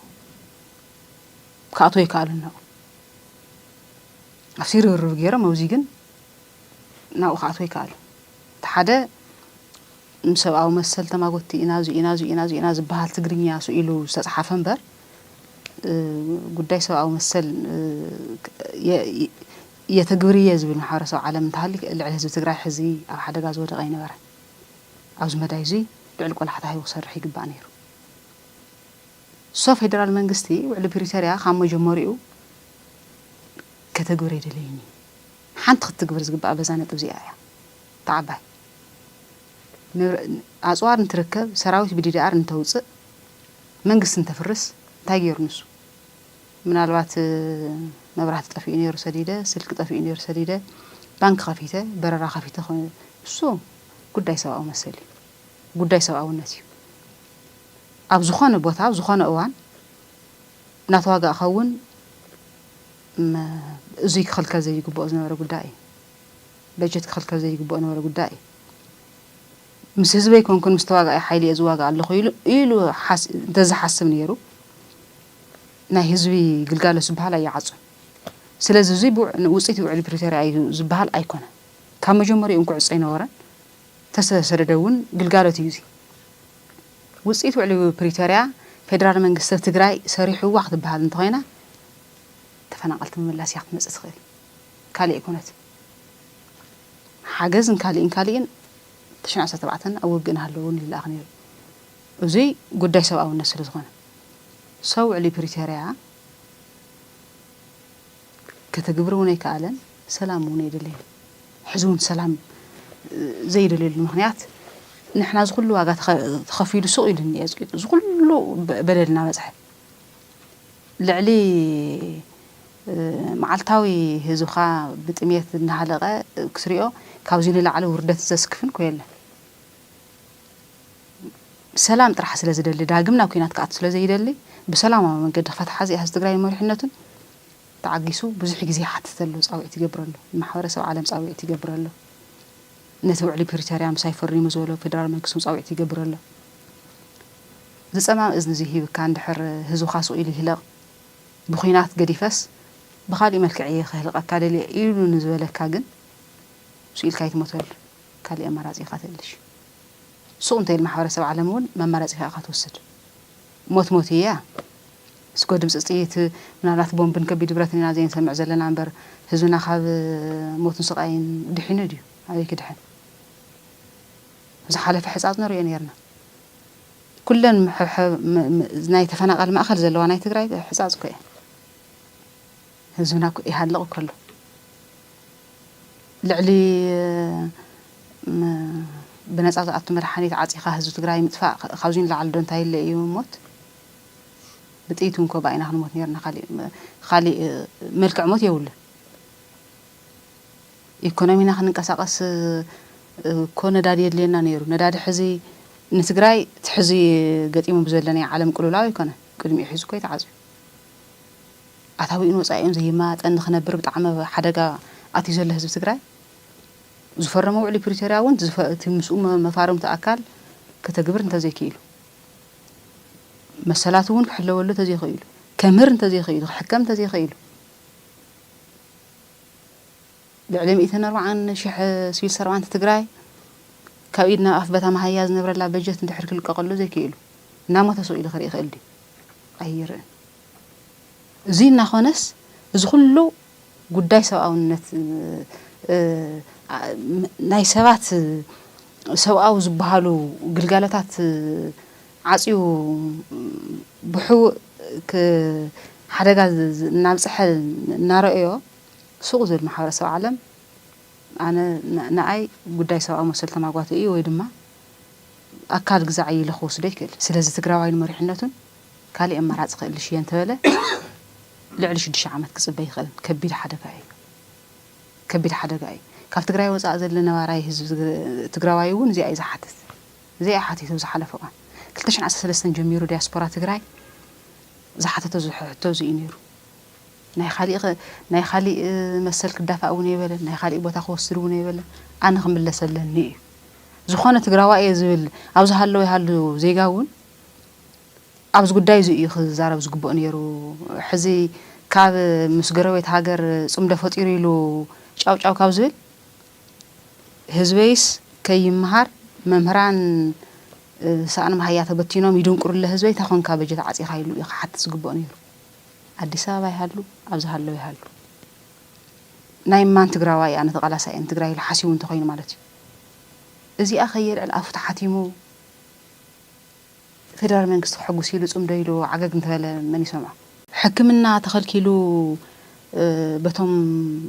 ካኣቶ ይከኣሉና ኣብቲ ርብርብ ገይሮም ኣብዚ ግን ናብኡ ካኣቶ ይከኣሉ እቲ ሓደ ሰብኣዊ መሰል ተማጎቲ ኢና ዝበሃል ትግርኛ ስኢሉ ዝተፅሓፈ እምበር ጉዳይ ሰብኣዊ መሰል የተግብርየ ዝብል ማሕበረሰብ ዓለም እንተሃሊ ልዕሊ ህዝቢ ትግራይ ሕዚ ኣብ ሓደጋ ዝወደቀ ይነበረ ኣብዚ መዳይ እዚ ልዕሊ ቆላሕታ ሂቡ ክሰርሕ ይግባእ ነይሩ ፌደራል መንግስቲ ውዕሊ ፕሪቶሪያ ካብ መጀመሪኡ ከተግብር የደለይኒ ሓንቲ ክትግብር ዝግባእ በዛ ነጥብ እዚኣ እያ ተዓባይ ኣፅዋር እንትርከብ ሰራዊት ብዲዳር እንተውፅእ መንግስቲ እንተፍርስ እንታይ ገይሩ ንሱ ምናልባት መብራህቲ ጠፊኡ ነይሩ ሰዲደ ስልክ ጠፊኡ ነይሩ ሰዲደ ባንክ ከፊተ በረራ ከፊተ እሱ ጉዳይ ሰብኣዊ መሰል እዩ ጉዳይ ሰብኣውነት እዩ ኣብ ዝኾነ ቦታ ኣብ ዝኾነ እዋን እናተዋጋእ ኸውን እዙይ ክኸልከል ዘይግብኦ ዝነበረ ጉዳይ እዩ በጀት ክኸልከል ዘይግብኦ ዝነበረ ጉዳይ እዩ ምስ ህዝበይ ኮንኩን ምስ ተዋጋኢ ሓይሊ እየ ዝዋጋእ ኣለኹ ኢሉ እንተዝሓስብ ነይሩ ናይ ህዝቢ ግልጋሎት ዝበሃል ኣይዓፅም ስለዚ እዙይ ውፅኢት ውዕሊ ፕሪቶሪያ እዩ ዝበሃል ኣይኮነን ካብ መጀመሪኡ እንኩዕፆ ይነበረን ተሰደደውን ግልጋሎት እዩ ውጽኢት ውዕሊ ፕሪቶሪያ ፌደራል መንግስቲ ትግራይ ሰሪሕዋ ክትበሃል እንተኾይና ተፈናቀልቲ መመላስ ያክት መጽእ ትኽእል ካልእ ይኮነት ሓገዝን ካልእን ተሽናዕ ሰተባዕተን ኣወግን ሃለውን ይላኽ ነይሩ እዙይ ጉዳይ ሰብኣውነት ስለ ዝኾነ ሰው ውዕሊ ፕሪቶሪያ ከተግብር እውን ኣይከኣለን ሰላም እውን የድልየን ሕዝውን ሰላም ዘይደልየሉ ምክንያት ንሕና ዝኩሉ ዋጋ ተኸፊሉ ሱቕ ኢሉ እኒአ ዝኩሉ በደልና በፅሐ ልዕሊ መዓልታዊ ህዝብኻ ብጥሜት እናሃለቐ ክስሪኦ ካብዚ ንላዕሊ ውርደት ዘስክፍን ኮየለን ሰላም ጥራሕ ስለ ዝደሊ ዳግም ናብ ኩናት ክኣቱ ስለ ዘይደሊ ብሰላማዊ መንገዲ ክፈትሓ እዚኣ ህዝቢ ትግራይ መሪሕነቱን ተዓጊሱ ብዙሕ ግዜ ሓትተሉ ፃውዒት ይገብረሉ ማሕበረሰብ ዓለም ፃውዒት ይገብረሉ ነቲ ውዕሊ ፕሪቶሪያ ምሳይ ፈሪሙ ዝበሎ ፌደራል መንግስቲ ፃውዒት ይገብረሉ ዝፀማም እዝኒ እዚ ሂብካ እንድሕር ህዝብካ ሱቕ ኢሉ ይህለቕ ብኩናት ገዲፈስ ብኻሊእ መልክዕ ክህልቐካ ደልየ ኢሉ ንዝበለካ ግን ስኢልካ ይትሞተሉ ካልእ ኣማራፂ ኢኻ ትእልሽ ሱቕ እንተይል ማሕበረሰብ ዓለም እውን መማራፂ ኢኻ ትወስድ ሞት እያ እስኮ ድምፂ ጥይት ምናልባት ቦምብን ከቢድ ብረትን ኢና ዘይንሰምዕ ዘለና እምበር ህዝብና ካብ ሞትን ስቃይን ድሒኑ ድዩ ኣበይ ክድሕን ዝሓለፈ ሕፃፅ ንሪኦ ነርና ኩለን ናይ ተፈናቀል ማእኸል ዘለዋ ናይ ትግራይ ሕፃፅ ኮ እየ ህዝብና ይሃልቕ ከሎ ልዕሊ ብነፃ ዝኣቱ መድሓኒት ዓፂኻ ህዝቢ ትግራይ ምጥፋእ ካብዚ ንላዕሊ ዶ እንታይ ኢለ እዩ ሞት ብጥይት እውን ኮ ባኢና ክንሞት ነርና ካሊእ መልክዕ ሞት የብሉን ኢኮኖሚና ክንንቀሳቀስ ኮ ነዳዲ የድልየና ነይሩ ነዳዲ ሕዚ ንትግራይ ትሕዚ ገጢሙ ብዘለና ዓለም ቅልውላው ይኮነ ቅድሚኡ ሒዙ ኮ ይተዓፅዩ ኣታዊኡን ወፃኢኡን ዘይማጠን ንኽነብር ብጣዕሚ ሓደጋ ኣትዩ ዘሎ ህዝቢ ትግራይ ዝፈረመ ውዕሊ ፕሪቶሪያ እውን እቲ ምስኡ መፋረምቲ ኣካል ከተግብር እንተዘይክኢሉ መሰላት እውን ክሕለወሉ እንተዘይኽኢሉ ከምህር እንተዘይኽኢሉ ክሕከም እንተዘይኽኢሉ ልዕሊ 140,000 ሲቪል ሰርቫንት ትግራይ ካብ ኢድና ኣፍ በታ መሃያ ዝነበረላ በጀት እንድሕር ክልቀቐሉ ዘይክኢሉ እናሞተ ሱቕ ኢሉ ክርኢ ይኽእል ድዩ ኣይርአን እዚ እናኾነስ እዚ ኩሉ ጉዳይ ሰብኣውነት ናይ ሰባት ሰብኣዊ ዝበሃሉ ግልጋሎታት ዓፅዩ ብሕውእ ሓደጋ እናብፅሐ እናረአዮ ሱቕ ዝብል ማሕበረሰብ ዓለም ኣነ ንኣይ ጉዳይ ሰብኣዊ መሰል ተማጓቲ እዩ ወይ ድማ ኣካል ግዛዕ ኢሉ ክወስዶ ይክእል ስለዚ ትግራዋይ ንመሪሕነቱን ካልእ ኣማራፂ ክእልሽ እየ እንተበለ ልዕሊ 6 ዓመት ክፅበይ ይኽእልን ከቢድ ሓደጋ እዩ ካብ ትግራይ ወፃእ ዘሎ ነባራይ ህዝቢ ትግራዋይ እውን እዚኣ እዩ ዝሓትት እዚኣ ሓቲቱ ዝሓለፈ እዋን 2013 ጀሚሩ ዲያስፖራ ትግራይ ዝሓተቶ ዝሕቶ እዚ እዩ ነይሩ ናይ ካሊእ መሰል ክዳፋእ እውን የበለን ናይ ካሊእ ቦታ ክወስድ እውን የበለን ኣነ ክምለሰለኒ እዩ ዝኾነ ትግራዋይ እየ ዝብል ኣብዚ ሃለወ ይሃሉ ዜጋ እውን ኣብዚ ጉዳይ እዚ እዩ ክዛረብ ዝግብኦ ነይሩ ሕዚ ካብ ምስ ጎረቤት ሃገር ፅምዶ ፈጢሩ ኢሉ ጫውጫው ካብ ዝብል ህዝበይስ ከይምሃር መምህራን ሳእኒ መሃያ ተበቲኖም ይድንቁሩለ ህዝበይ ታኾንካ በጀት ዓፂኻ ኢሉ እዩ ክሓትት ዝግብኦ ነይሩ ኣዲስ ኣበባ ይሃሉ ኣብዚ ሃለወ ይሃሉ ናይ ማን ትግራዋይ ኣነ ተቓላሳይ እየ ትግራይ ኢሉ ሓሲቡ እንተኾይኑ ማለት እዩ እዚኣ ከየልዕል ኣፉ ተሓቲሙ ፌደራል መንግስቲ ክሕጉስ ኢሉ ፅምዶ ኢሉ ዓገግ እንተበለ መን ይሰምዖ ሕክምና ተኸልኪሉ በቶም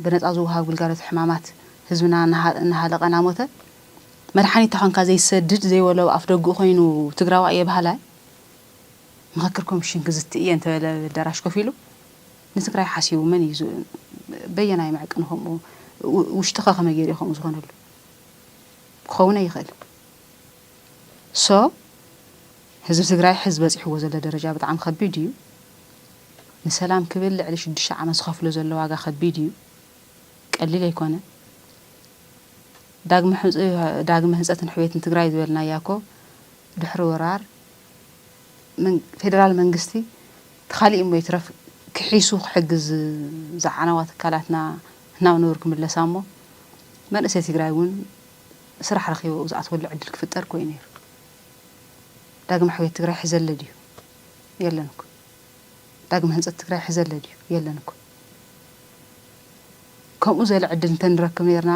ብነፃ ዝውሃብ ግልጋሎት ሕማማት ህዝብና እናሃለቐ ናሞተ መድሓኒት ታኾንካ ዘይሰድድ ዘይወለው ኣፍ ደጉ ኮይኑ ትግራዋይ የባህላይ ምክክር ኮሚሽን ክዝቲ እየ እንተበለ ዳራሽ ኮፍ ኢሉ ንትግራይ ሓሲቡ መን እዩ በየናይ መዕቅን ከምኡ ውሽጥኸ ከመይ ገይሩ ከምኡ ዝኾነሉ ክኸውን ይኽእል ሶ ህዝቢ ትግራይ ሕዝቢ በፂሕዎ ዘሎ ደረጃ ብጣዕሚ ከቢድ እዩ ንሰላም ክብል ልዕሊ 6 ዓመት ዝኸፍሎ ዘሎ ዋጋ ከቢድ እዩ ቀሊል ኣይኮነ ዳግመ ህንፀትን ሕቤትን ትግራይ ዝበልና ያኮ ድሕሪ ወራር ፌደራል መንግስቲ ተኻሊእ እሞ ይትረፍ ክሒሱ ክሕግዝ ዝዓነዋ ትካላትና ናብ ነብሩ ክምለሳ እሞ መንእሰይ ትግራይ እውን ስራሕ ረኺቡ ዝኣትወሉ ዕድል ክፍጠር ኮይኑ ነይሩ ዳግም ሕውየት ትግራይ ሕዘለ ድዩ የለን እኮ ዳግም ህንፀት ትግራይ ሕዘለ ድዩ የለን እኮ ከምኡ ዘለ ዕድል እንተንረክብ ነርና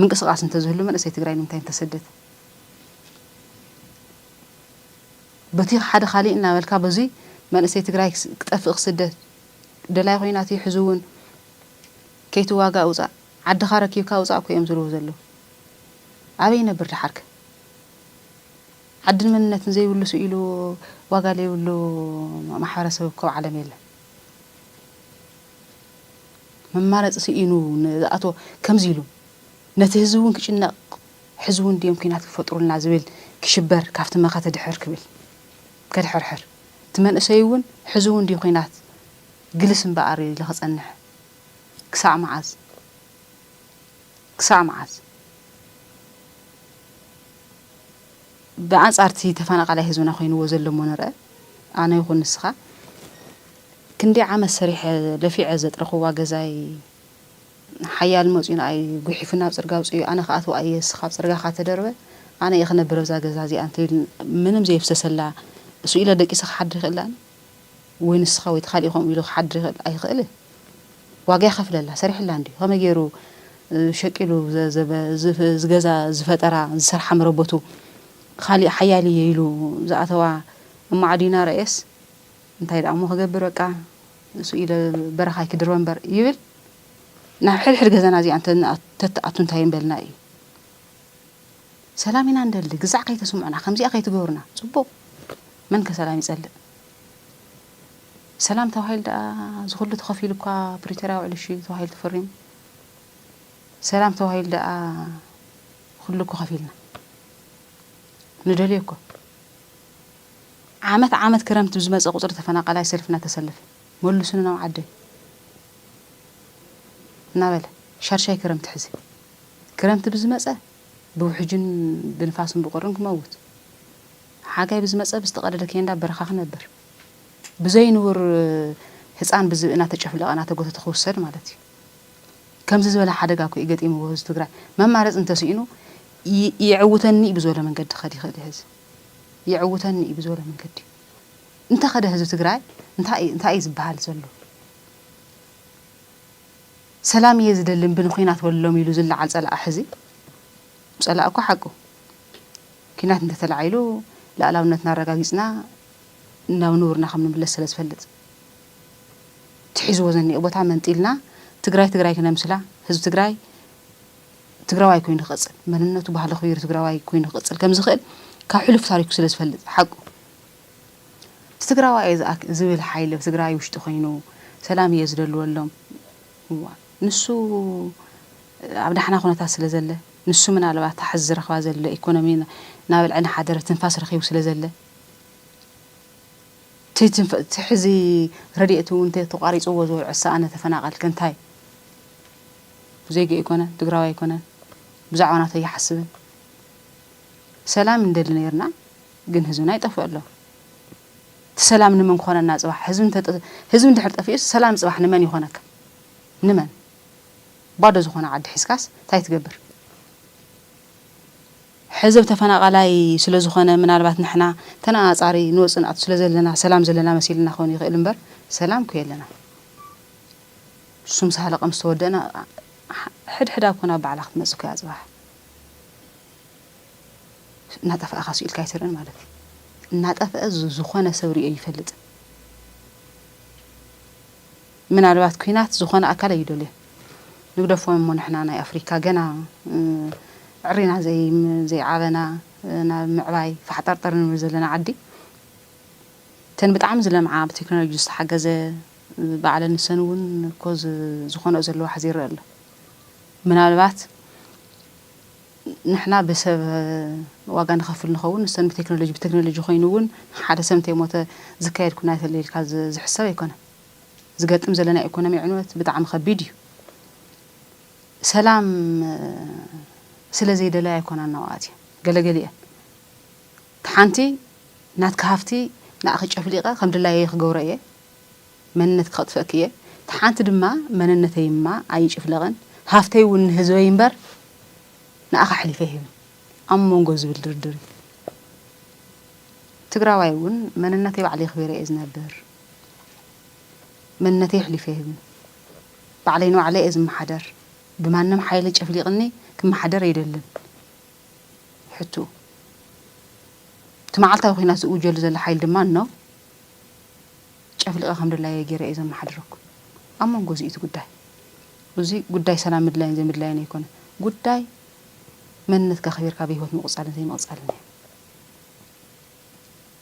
ምንቅስቃስ እንተዝህሉ መንእሰይ ትግራይ ንምንታይ እንተሰደት በቲ ሓደ ካሊእ እናበልካ በዙይ መንእሰይ ትግራይ ክጠፍእ ክስደት ደላይ ኮይናት ይሕዙውን ከይትዋጋ ውፃእ ዓድኻ ረኪብካ ውፃእ እኮ እዮም ዝልዎ ዘለዉ ኣበይ ነብር ድሓርክ ዓድን መንነትን ዘይብሉ ስኢሉ ዋጋ ዘይብሉ ማሕበረሰብ እኮ ዓለም የለን መማረፂ ስኢኑ ንኣቶ ከምዚ ኢሉ ነቲ ህዝቢ እውን ክጭነቕ ሕዝቢ እውን ድዮም ኩናት ክፈጥሩልና ዝብል ክሽበር ካብቲ መኸተ ድሕር ክብል ከድሕርሕር እቲ መንእሰይ እውን ሕዝቢ እውን ድዩ ኩናት ግልስ እምበኣር ዝኽፀንሕ ክሳዕ መዓዝ ብኣንጻርቲ ተፈናቃላይ ህዝብና ኮይንዎ ዘሎ ሞ ንርአ ኣነ ይኹን ንስኻ ክንደይ ዓመት ሰሪሐ ለፊዐ ዘጥረኽዋ ገዛይ ሓያል መፂኡ ንኣይ ጉሒፉ ናብ ፅርግያ ውፅኡ ኣነ ከኣትው ኣየ ንስኻ ኣብ ፅርግያ ካ ተደርበ ኣነ እየ ክነብር ኣብዛ ገዛ እዚኣ እንተይል ምንም ዘይፍሰሰላ እሱ ኢለ ደቂሱ ክሓድር ይኽእል ወይ ንስኻ ወይ ተኻሊእ ከምኡ ኢሉ ክሓድር ኣይኽእልን ዋጋ ይኸፍለላ ሰሪሕላ እንድዩ ከመይ ገይሩ ሸቂሉ ዝገዛ ዝፈጠራ ዝሰርሓ መረበቱ ካሊእ ሓያል እየ ኢሉ ዝኣተዋ እማዓዲና ረእስ እንታይ ደኣ እሞ ክገብር በቃ እሱ ኢለ በረኻይ ክድርበ እምበር ይብል ናብ ሕድሕድ ገዛና እዚኣ ተተኣቱ እንታይ ንበልና እዩ ሰላም ኢና እንደሊ ግዛዕ ከይተስምዑና ከምዚኣ ከይትገብሩና ፅቡቕ መን ከሰላም ይጸልእ ሰላም ተባሂሉ ደኣ ዝኩሉ ተኸፊሉ እኳ ፕሪቶሪያ ውዕል እሺ ተባሂሉ ተፈሪሙ ሰላም ተባሂሉ ደኣ ኩሉ እኮ ከፊልና ندلي እኮ ዓመት ክረምት ብዝመፀ ቁፅሪ ተፈናቃላይ ሰልፍና ተሰልፍ መሉስና ናብ ዓደይ ናበለ ሻርሻይ ክረምት ሕዚ ክረምት ብዝመፀ ብውሕጅን ብንፋስን ብቁርን ክመውት ሓጋይ ብዝመፀ ብዝተቐደደ ኬንዳ በረኻ ክነብር ብዘይንውር ህፃን ብዝብእና ተጨፍለቐና ተጎተተ ክውሰድ ማለት እዩ ከምዚ ዝበለ ሓደጋ እኮ ይገጢምዎ ህዝቢ ትግራይ መማረፅ እንተስኢኑ يعوتني بزوله من قد خدي هز يعوتني بزوله من قد انت خده هز تقرأ انت ايز بحال زلو سلام يزد اللي بين خينات ولا ميلو زل على سلا احزي سلا اكو حقه كينات انت تلعيلو لا لاونتنا رقاقيسنا ناو نورنا خمن بلا سلاس فلت تحيز وزني ابوتا منطيلنا تقراي كنا مسلا هز تقراي تقراوي كوين خصل مننته بحال خير تقراوي كوين خصل كم زخل كحلف تاريخ سلاس فلت حقه تقراوي اذا زويل حيل تقراي وش تخينو سلام يزدل ولهم نسو عبد حنا خنتا سلازله نسو من على بعض تحزر خوازله ايكونومينا نابل عنا حدره تنفاس رخيو سلازله تحزي رديته وانت تقاري صوز وعسى انا تفناقل كنتاي زيغي يكون تقراوي يكون بزعوانا تيحسب سلام ندل نيرنا ግን ህዝብና ይጠፋ ኣሎ ሰላም ንመን ኮነና ጽባሕ ህዝብ እንድሕር ጠፊኡ ሰላም ጽባሕ ንመን ይኾነካ ንመን ባዶ ዝኾነ ዓዲ ሒስካስ ታይ ትገብር ሕዝብ ተፈናቃላይ ስለ ዝኾነ ምናልባት ንሕና ተናጻሪ ንወጽንኣት ስለ ዘለና ሰላም ዘለና መሲልና ኾን ይኽእል እምበር ሰላም ኩየለና ሱም ሳለ ቀምስ ተወደና ሕድሕዳ ኮና ባዕላ ክትመጽእ ኮያ ጽባሕ ናጠፋ خاص ኢልካ ይተረን ማለት ናጠፋ ዝኾነ ሰብሪ ይፈልጥ ምናልባት ኩናት ዝኾነ አካል ይደልየ ንግደፎም ሞንሕና ናይ አፍሪካ ገና عرينا زي عابنا معباي فحطرطر نزلنا عدي تن بتعامل زي مع بتكنولوجيا استحجزه بعد السنون كوز زخون أزلوا حزير له من الوقت نحنا بسبب واجن خفل نخون السن بتكنولوجيا خينون حدا سمتي موت ذكاء كنا اللي كاز زحساب يكون زقت مزلنا إيكونومي عنوت بدعم خبيديو سلام سلازي دلا يكون النواتي قلقليه تحنتي نات كهفتي ناخذ افليقه الحمد لله يخغوريه مننت خطفكيه تحنت دما مننتي ما اي افلغن هافتي ون هزوي ينبر ناخ حلفهم أمون جوز بالدردري تقرأ وين من النتي عليه خبير إذن الدر من النتي حلي فهم بعلينو عليه إذن محدر بما أنه حيلج أفليقني كم حدر يدلن حتو تمعلتها وخينا سوء جلز اللي حيل دمانو أفليق الحمد لله يجري إذن محدرك أمون جوز إيتو قداي وزي قداي سلام مدلاين زي مدلاين يكون قداي من نتك خبير كابي هو مقص زي ما قصالني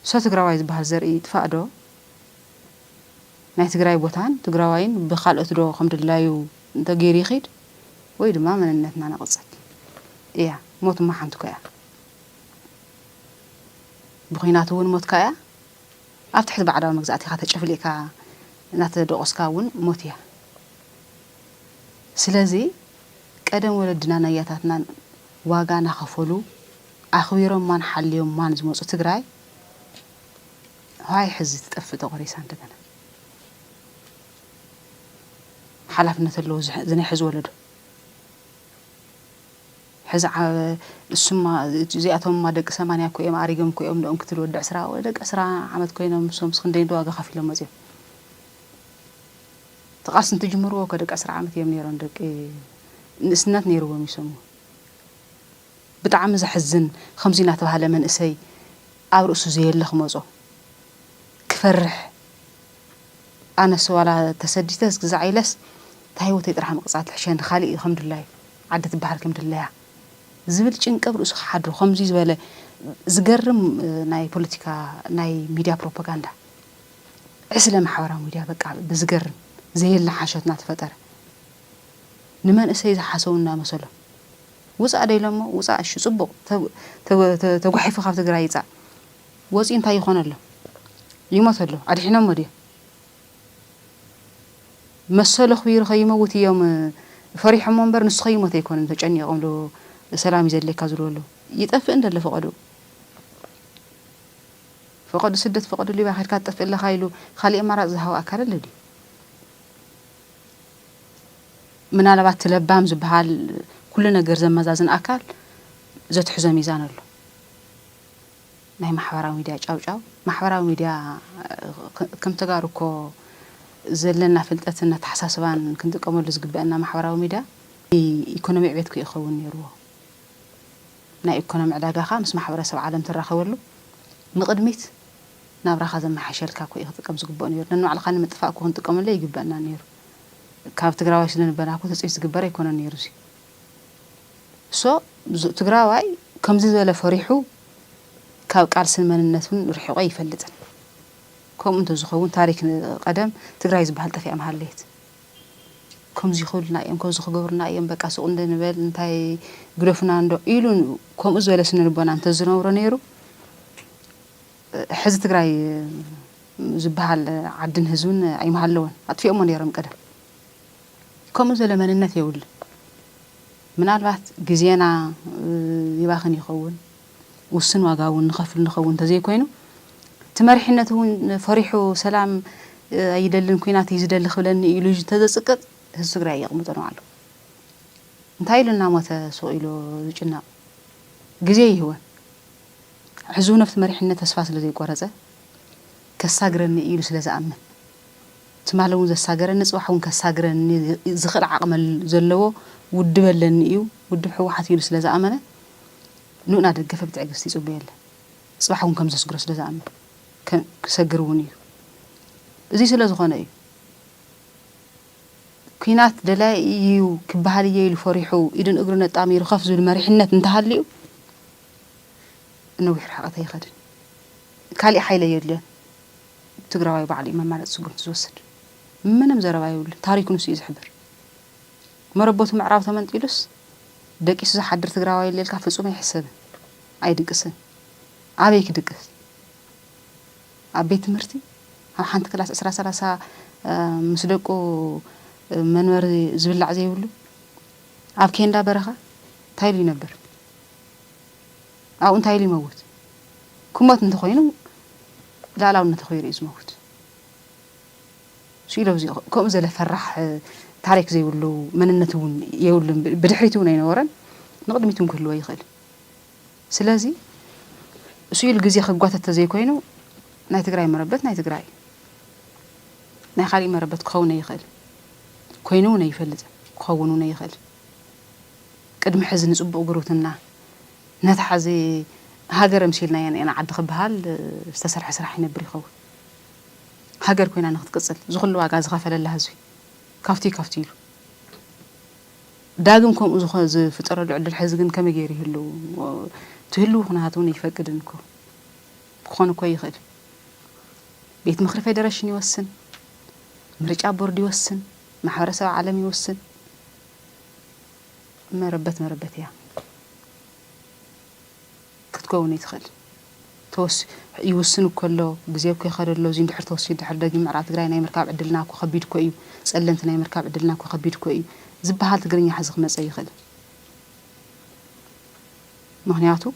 صوت تقراوي بهال زرقي تفقدو ناي تقراي بوتان تقراوين بخالقت دو الحمد لله يو انت غيري خيد ويد ما من النتنا نقصك إيه موت ما حنتو كيا بخيناتون موت كيا أفتح بعد ما مجزاتي خاطر شفليكا نات دقسكاون موتيا سلازي قدم ولدنا نياتاتنا واغانا خفلو أخويرهم ما نحليهم ما نزموص تقراي هاي حزي تتقفت غريسان دغنا حلفنا له زني حز ولد حز السما زياتهم ما دق 8 كويم اريغم كويم دون كتل ود 10 ودق 10 عمت كوينم مسوم سخندين دواغا خفيلهم مزيم تقاسن تجمرو كدق 10 عمت يم نيرون دق نسنات نيرو يسمو بتعم زحزن 50 تبهله من اسي أورسو زي اللي خمزو كفرح أنا سوالا تسديتس زعيلس تهيوتي ترحم قصات الحشان خالي الحمد لله عدت بحر الحمد لله زبل قبر أسخ حدو خمزي زبالة زقرم ناي بوليتيكا ناي ميديا بروباغندا إسلام حوارا ميديا بقى بزقرم زي اللي حاشتنا تفتر نمان إسايز حاسونا مسلا وصع ديلما وصع شو صبق تقحي في خافت قرايزا وصي انتا يخون الله يموت له أرحنا مدي مسألة خبير خيمة وتي يوم فريح منبر نص خيمة يكون انت جاني يقوم له سلام يزلك كازلو له يتقف عند اللي فقدوا فقدوا سدة فقدوا اللي باخر كاتف إلا خايلو خالي أمارات زهوا أكل اللي دي من على بعد تلبام زبحال كلنا جرز مزازن أكل زت حزام ميزان له ناي محورا ميديا جاو محورا ميديا كم تجاركو زلنا فلتتنا تحساسبان كنت قمر لزقبنا محورا ميديا إيكونومي عبيتكو يخون يروه نا إيكونومي علاقة خامس محورا سبع عالم تراخولو نقدميت نابرا خازم محشلكا كو يخطقم زقبون يرو لأنه على خاني متفاقو هنتو قمر لي يقبنا نيرو كاب تقراواش لنبناكو تسعيس زقبارا يكون نيروسي تقراواي كم زيزولا فريحو كاب قارسن مننتون رحيقو يفلطن كم انتو زخون تاريخ قدم تقراي زبحال تفي أمهال ليت كم زيخولنا أيام كم زخقبرنا أيام بقى سؤون دنبال انتاي قرفنا عنده إيلون كم أزولا سنة ربنا انتزنا ورنيرو حز تقراي زبحال عدن هزون أي محلون أطفي أمون يرم قدم كم أزولا مننت يقول من الوقت جزينا يباخن يخون والسن واقعون نخفل نخون تزي كوينو تمرحنتون فريحو سلام يدلن كوينات يزدل خلن يلوج تدسقط السقرا يقمطنوا على انتاي لنا متى سئلو جنا غزي هو حزونه في مرحنه تسفا سلازي قرصه كساغرن يلو سلازا امن تمالون زساغرن صباحون كساغرن زخل عقمل زلو ودبلن يو ودب حوحات يلو سلازا امنه نونا دغفه بتعغستي صبيله صباحون كم زسغر سلازا امن كسغروني زي سلازخونه اي كينات دلايو كبهاليه الفريحو إذن أقرنا التعمير خفزو المريحنات انتهاليو إنه يحرقتها يخدن كالي حيلة يدلن تقرأي بعلي ما مالت سقوم تزوسد منم زربا يقول تاريخ نسي يزحبر مربوط معراف ثمان تيلس دقيس حدر تقرأي الليل كافصو ما يحسب أي دقسن عبيك دقس عبيت مرتي هم حانت كلاس أسرع سلاسة مسلقو منور زبلع زي يقولوا عب كيندا برخة تايلي نبر أو أنت تايلي موت كمات نتخوينه لا نتخوير إز موت شيء لو زي كم زي فرح تاريخ زي يقولوا من النتون يقولوا بدحريتون أي نورن نقدميتون كله يخل ስለዚህ سؤال جزء خجوات التزي كوينو نايتجراي مربت نايتجراي نايخالي مربت خونه يخل كوينو نيفلت خونو نيخل قدم حزن صبو قروتنا نتحزي هاجر مشيلنا يعني انا عد خبهال استسرح سرح ينبر يخو هاجر كوينا نختصل زخلو واغا زغفل الله زوي كافتي له داغم كوم زخ ز فطر العد الحزن كما غير يهلو تهلو خناتون يفقدنكو خونو كوي يخل بيت مخرف يدرشن يوسن مرجع بورد يوسن محرسه عالم يوسن مربت يا كتكون يدخل توس يوسن كله بزيبك يخرلو زين دحر توسي دحر دغ معرات غراي ناي مركاب عدلناكو خبيدكو ايو صلنت ناي مركاب عدلناكو خبيدكو ايو زبحال تغرينيا حزخ مصي يخل مهنياتو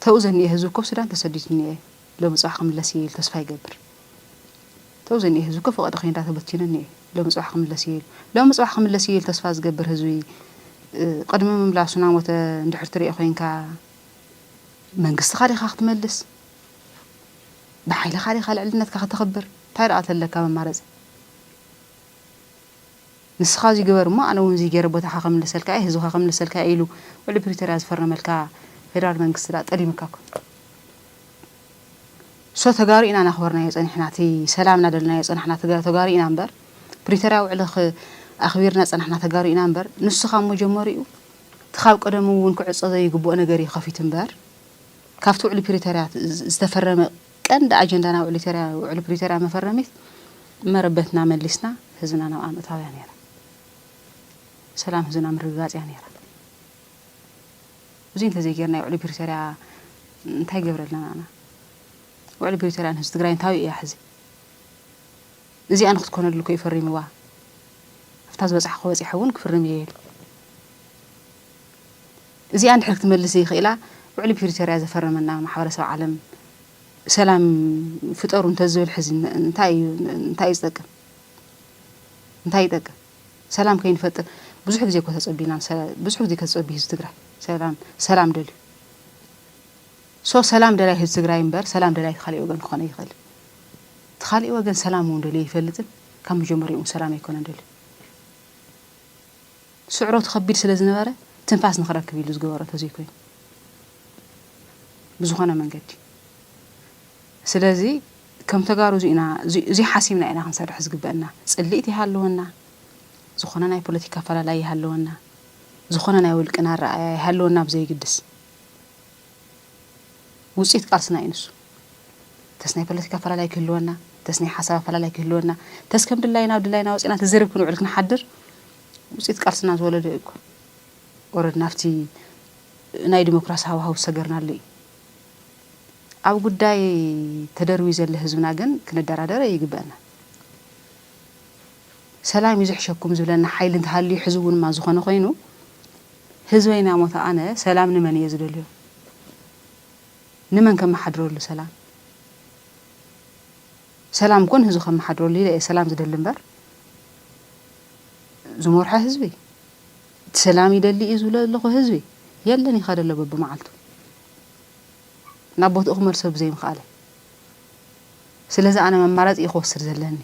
توزني يهزوكو سودان تسديتني لو مصاحكم لسيل تسفا يقبر توزني يهزوكو فقد خيندا تبتينني لو مصاحكم لسيل تسفا زقبر هزوي قدم مملاسنا وت ندحر تري خوينكا منقص خاري خاخت ملس بحيل خاري خال علنتك خاطخبر تايرات لك ممارز نسخازي جبر ما انا ونزي جربت حاخم لسلكا هزو حاخم لسلكا ايلو ولا بريتراز فرملكا فيدرال منقص لا طري مكاكو سو تغاري انا نخبرنا يصنحناتي سلامنا دلنا يصنحنا تغاري انا امبر بريترا وعلخ اخبيرنا صنحنا تغاري انا امبر نسخا مجمريو تخاب قدمو ون كعصده يغبو نغري خفيت امبر كافتو على بريترات استفرم قند اجندانا على بريترا مفرميت مربتنا ملسنا هزنا نو امتاو يعني سلام هزنا مرغاص يعني زين تزيغرنا على بريترا انتي غبرلنا انا وعلى بريترا هز تغراين تاوي يا حزي زي انا كنت كون لكو يفرموا افتاز بصح خوصي حون كفرم ييل زي أنا حركت ملسي خيلا وعلى بريتوريا زفرمنا محاورة عالم سلام فطور نتزول الحزن انتاي يزدق سلام كاين فطر بزح غزي كو تصبينا بزح غزي كتصبي هز تغرا سلام دل سو سلام دلاي هز تغرا ينبر سلام دلاي خالي وغن كونه يخل تخالي وغن سلام وندلي يفلطن كم جمريو سلام يكون دل سعرو تخبير سلازنبره تنفاس نخركب يلو زغبره تزيكوي بزخونه منقدي سلازي كم تغارو زي حاسيبنا انا خنسرح زغبنا صليتي هالونا زخونه ناي بوليتيكا فلالاي هالونا زخونه ناي ولقنا رأي هالونا بزي قدس وصيت قالسنا ينسو تسناي بوليتيكا فلالاي كلونا تسناي حساب فلالاي كلونا تسكم دلاينا وصينا تزرب كنو علكنا حدر وصيت قالسنا زولدو يكو ورد نفتي ناي ديمقراسي هاو سغرنا لي أو قداي تدروي زل حزبنا جن كندرادر يجبنا سلام يزحشكم زلنا حيل انت هاللي حزبون ما زخنا خينو حزبينا متى أنا سلام نمن يزدلو نمن كم حدروا له سلام كون حزب كم حدروا لي سلام زدلنبر زمور حزبي سلام يدلي يزول له حزبي يلني خاد له بمعلته نابوت أخمر سب زي مخاله سلازا أنا ممارات يخسر زلني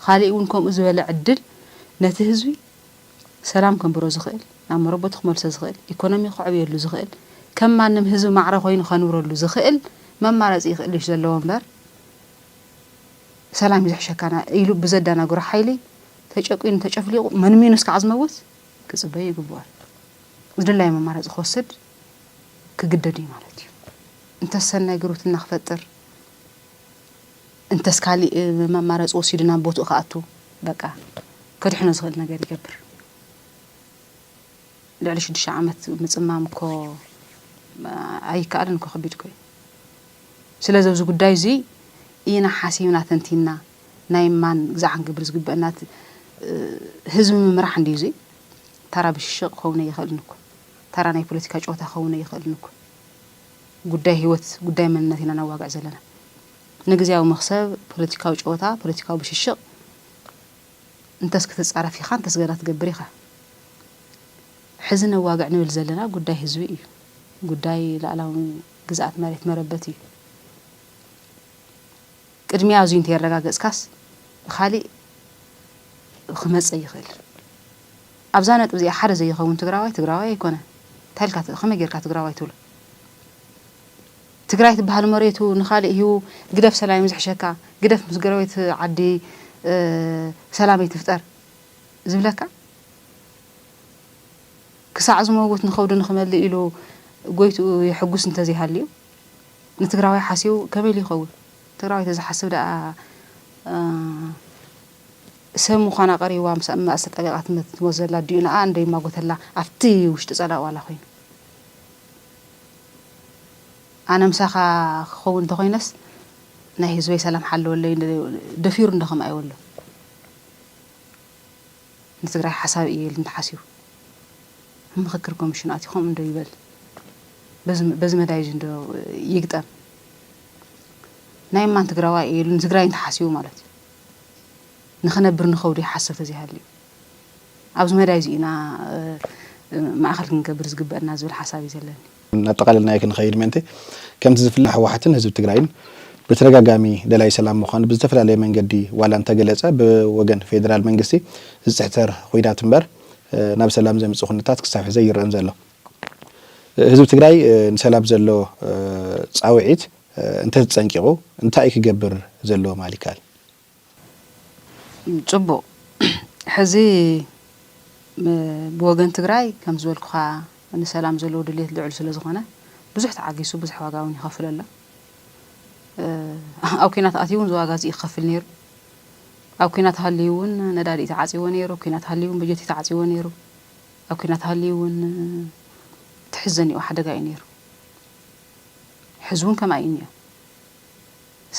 خالي يقولكم إزوال عدل نتهزوي سلام كم بروز خيل نعم ربط أخمر سزخيل إيكونومي قعبي له زخيل كم ما نمهزو معرف وين خانور له زخيل ممارات يخليش زلهم بر سلام يزحشك أنا يلو بزد أنا جرح حيلي تجاكين تجافلي من مينوس كعزموت كسبي يجبوار زللا ممارات خسر كجددي مالتي انت السنة يقولوا نخفطر انت سكالي ممارس وسيدنا بوتو خاطو بقى كدحنا زغل ነገር يقبر لعلش دش عامت مصمامكو اي كارنكو خبيدكو سلازو زو ጉዳይ زي اينا حاسيبنا تنتينا نايمان زعن قبر زغبنات حزب ممرح اندي زي ترى بالشق خونا يخلنكو ترى ناي بوليتيكا ጨዋታ خونا يخلنكو ጉዳይ ህይወት ጉዳይ መንነትና ናዋጋዕ ዘለና ንግዚያው መخሰብ ፖለቲካው ጨዋታ ፖለቲካው ብሽሽቅ እንተስ ክትጻረፍ ይኻ እንተስ ገና ትገብር ይኻ ሕዝነ ዋጋዕ ንብል ዘለና ጉዳይ ህዝቢ እዩ ጉዳይ ላዕላዊ ግዛት መሬት መረበት እዩ ቅድሚያ ኣዝዩ እንተይረጋገጽካስ ብኻሊእ ክመጽእ ይኽእል ኣብዛ ነጥብ እዚኣ ሓደ ዘይኸውን ትግራዋይ ኣይኮነ ታልካ ከመይ ጌርካ ትግራዋይ ትብሎ ትግራይ ትበሃል መሬቱ ንኻሊእ እዩ ግደፍ ሰላም ዝሕሸካ ግደፍ ምስ ገረቤት ዓዲ ሰላም ይትፍጠር ዝብለካ ክሳዕ ዝመውት ንኸውዱ ንኽመልእ ኢሉ ጎይቱ ይሕጉስ እንተዘይሃልዩ ንትግራዋይ ሓሲቡ ከመይ ይኸውን ትግራዋይ ተዝሓስብ ደኣ ሰብ ምዃና ቀሪዋ ምስ ኣስተጠቂቓት ትመዘላ ድዩና እንደይ ማጎተላ ኣብቲ ውሽጢ ጸላቕዋላ ኮይኑ ኣነ ምሳኻ ክኸውን እንተኾይነስ ናይ ህዝበይ ሰላም ሓለወለይ ደፊሩ እንደኸም ኣይወሎ ንትግራይ ሓሳብ እየ ኢሉ እንተሓሲቡ ምክክር ኮሚሽን ኣቲኹም እንዶ ይበል በዚ መዳይ እንዶ ይግጠም ናይ ማን ትግራዋይ ኢሉ ንትግራይ እንተሓሲቡ ማለት እዩ ንኽነብር ንኸውዱ ይሓስብ ተዘይሃልዩ ኣብዚ መዳይ እዚኢና ማእኸል ክንገብር ዝግበአና ዝብል ሓሳብ እዩ ዘለኒ ናጠቃለልና ክንኸይድ ምንቴ ከምቲ ዝፍለ ሕወሓትን ህዝቢ ትግራይን በተደጋጋሚ ደላይ ሰላም ምዃኑ ብዝተፈላለየ መንገዲ ዋላ እንተገለጸ ብወገን ፌደራል መንግስቲ ዝፅሕተር ኩናት እምበር ናብ ሰላም ዘምጽእ ኩነታት ክሳብ ሕዚ ይረአን ዘሎ ህዝቢ ትግራይ ንሰላም ዘሎ ጻውዒት እንተዝጸንቂቑ እንታይ ክገብር ዘለዎ ማሊካል ጽቡቕ ሕዚ ብወገን ትግራይ ከም ዝበልኩኻ ንሰላም ዘሎ ድሌት ልዑል ስለ ዝኾነ ብዙሕ ተዓጊሱ ብዙሕ ዋጋ እውን ይኸፍል ኣሎ ኣብ ኩናት ኣትዩ እውን ዝዋጋ እዚ ይኸፍል ነይሩ ኣብ ኩናት ሃልዩ እውን ነዳዲ ተዓፂዎ ነይሩ ኩናት ሃልዩ እውን በጀት ተዓፂዎ ነይሩ ኣብ ኩናት ሃልዩ እውን ትሕዘኒኡ ሓደጋ እዩ ነይሩ ሕዚ እውን ከምኣ እዩ እኒአ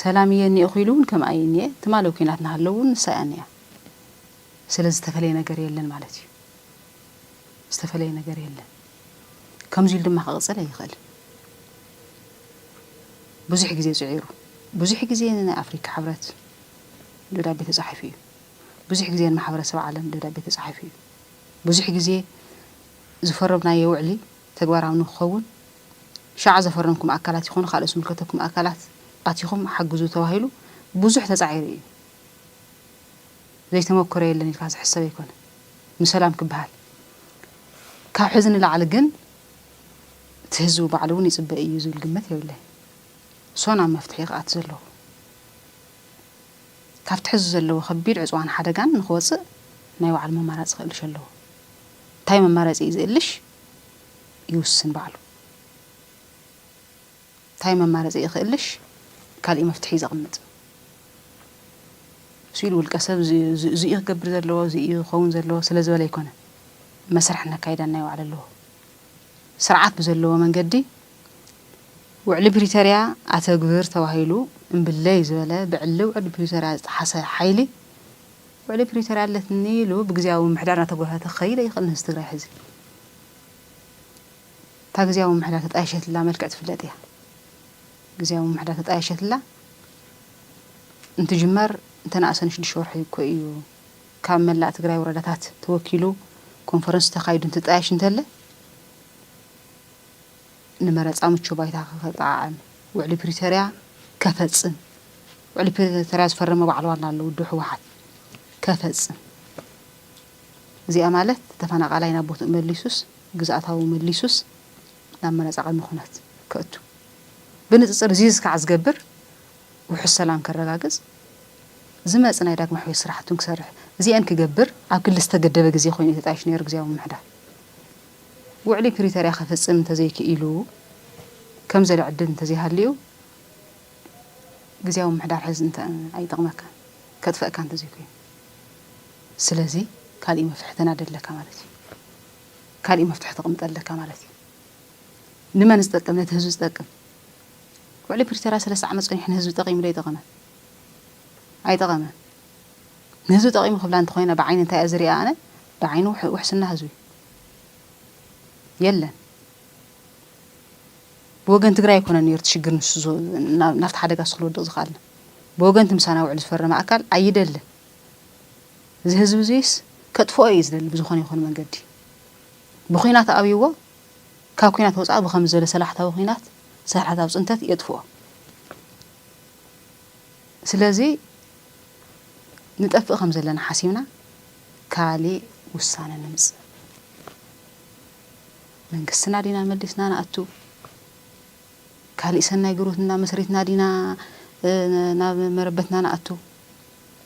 ሰላም እየ እኒአ ኺኢሉ እውን ከምኣ እዩ እኒአ ትማሊ ኩናት ናሃለዉ እውን ንሳ እያ እኒኣ ስለዚ ዝተፈለየ ነገር የለን ማለት እዩ ዝተፈለየ ነገር የለን ከምዚ ኢሉ ድማ ክቕፅል ኣይኽእል ብዙሕ ግዜ ጽዒሩ ብዙሕ ግዜ ናይ ኣፍሪካ ሕብረት ደብዳቤ ተጻሒፉ እዩ ብዙሕ ግዜ ንማሕበረሰብ ዓለም ደብዳቤ ተጻሒፉ እዩ ብዙሕ ግዜ ዝፈረምናዮ ውዕሊ ተግባራዊ ንክኸውን ሻዕ ዘፈረምኩም ኣካላት ይኹኑ ካልኦት ዝምልከተኩም ኣካላት ኣቲኹም ሓግዙ ተባሂሉ ብዙሕ ተጻዒሩ እዩ ዘይተመከረ የለን ኢልካ ዝሕሰብ ኣይኮነ ንሰላም ክበሃል ካብ ሕዚ ንላዕሊ ግን እቲ ህዝቢ ባዕሉ እውን ይጽበእ እዩ ዝብል ግምት የብለይ ሶና መፍትሒ ይቕኣት ዘለዎ ካብቲ ሕዚ ዘለዎ ከቢድ ዕፅዋን ሓደጋን ንኽወፅእ ናይ ባዕሉ መማራፂ ክእልሽ ኣለዎ እንታይ መማራፂ እዩ ዝእልሽ ይውስን ባዕሉ እንታይ መማራፂ እዩ ክእልሽ ካልእ መፍትሒ ዘቕምጥ ሲሉ ውልቀ ሰብ እዚኡ ክገብር ዘለዎ እዚኡ ክኸውን ዘለዎ ስለ ዝበለ ኣይኮነ መስርሕ ነካይዳ ናይ ባዕሉ ኣለዎ ስርዓት ብዘለዎ መንገዲ ውዕሊ ፕሪቶርያ ኣተግብር ተባሂሉ እምብለይ ዝበለ ብዕሊ ውዕሊ ፕሪቶርያ ዝተሓሰ ሓይሊ ውዕሊ ፕሪቶርያ ኣለትኒ ኢሉ ብግዝያዊ ምሕዳር እናተጓተተ ክኸይድ ኣይኽእል ንህዝቢ ትግራይ ሕዚ እታ ግዝያዊ ምሕዳር ተጣየሸትላ መልክዕ ትፍለጥ እያ ግዝያዊ ምሕዳር ተጣየሸትላ እንትጅመር እንተናእሰ ንሽዱሽተ ወርሒ እኮ እዩ ካብ መላእ ትግራይ ወረዳታት ተወኪሉ ኮንፈረንስ ተኻይዱ እንትጣየሽ እንተለ ንመረፃ ምቹ ባይታ ከጣዓም ውዕሊ ፕሪቶርያ ከፈጽም ውዕሊ ፕሪቶርያ ዝፈረመ ባዕሉ ዋና ኣለዉ ውድብ ሕወሓት ከፈጽም እዚኣ ማለት ተፈናቃላይ ናብ ቦትኡ መሊሱስ ግዝኣታዊ መሊሱስ ናብ መረፃ ቅድሚ ኩነት ከእቱ ብንፅፅር እዚ ዝካዕ ዝገብር ውሕስ ሰላም ከረጋግጽ ዝመጽ ናይ ዳግመ ሕውየት ስራሕቱን ክሰርሕ እዚአን ክገብር ኣብ ክልል ዝተገደበ ግዜ ኮይኑ ተጣይሽ ነይሩ ግዝያዊ ምሕዳር ውዕሊ ፕሪቶርያ ከፈጽም እንተዘይክኢሉ ከም ዘለ ዕድል እንተዘይሃልዩ ግዝያዊ ምሕዳር ሕዚ ኣይጠቕመካ ከጥፈእካ እንተዘይኮይኑ ስለዚ ካልእ መፍትሒ ተናደለካ ማለት እዩ ካልእ መፍትሒ ተቕምጠለካ ማለት እዩ ንመን ዝጠቅም ነቲ ህዝቢ ዝጠቅም ውዕሊ ፕሪቶርያ 3 ዓመት ጸኒሑ ንህዝቢ ጠቒሙ ዶ ይጠቕመ ኣይጠቐመን ንህዝቢ ጠቒሙ ክብላ እንተኾይና ብዓይኒ እንታይ እያ ዝሪኣ ኣነ ብዓይኑ ውሕስና ህዝቢ የለን ብወገን ትግራይ ኣይኮነን ነይሩ ትሽግር ንሱ ናብቲ ሓደጋ ስክልወድቕ ዝኽኣልና ብወገን ትምሳና ውዕሊ ዝፈረመ ኣካል ኣይደልን እዚ ህዝቢ እዙይስ ከጥፍኦ እዩ ዝደሊ ብዝኾነ ይኹን መንገዲ ብኹናት ኣብይዎ ካብ ኩናት ወፃእ ብከምዚ ዘለ ሰላሕታዊ ኩናት ሰላሕታዊ ፅንተት የጥፍኦ ስለዚ ንጠፍእ ከም ዘለና ሓሲብና ካሊእ ውሳነ ንምፅእ መንግስትና ዲና መሊስና ንኣቱ ካሊእ ሰናይ ግሩትና መስሪትና ዲና ናብ መረበትና ንኣቱ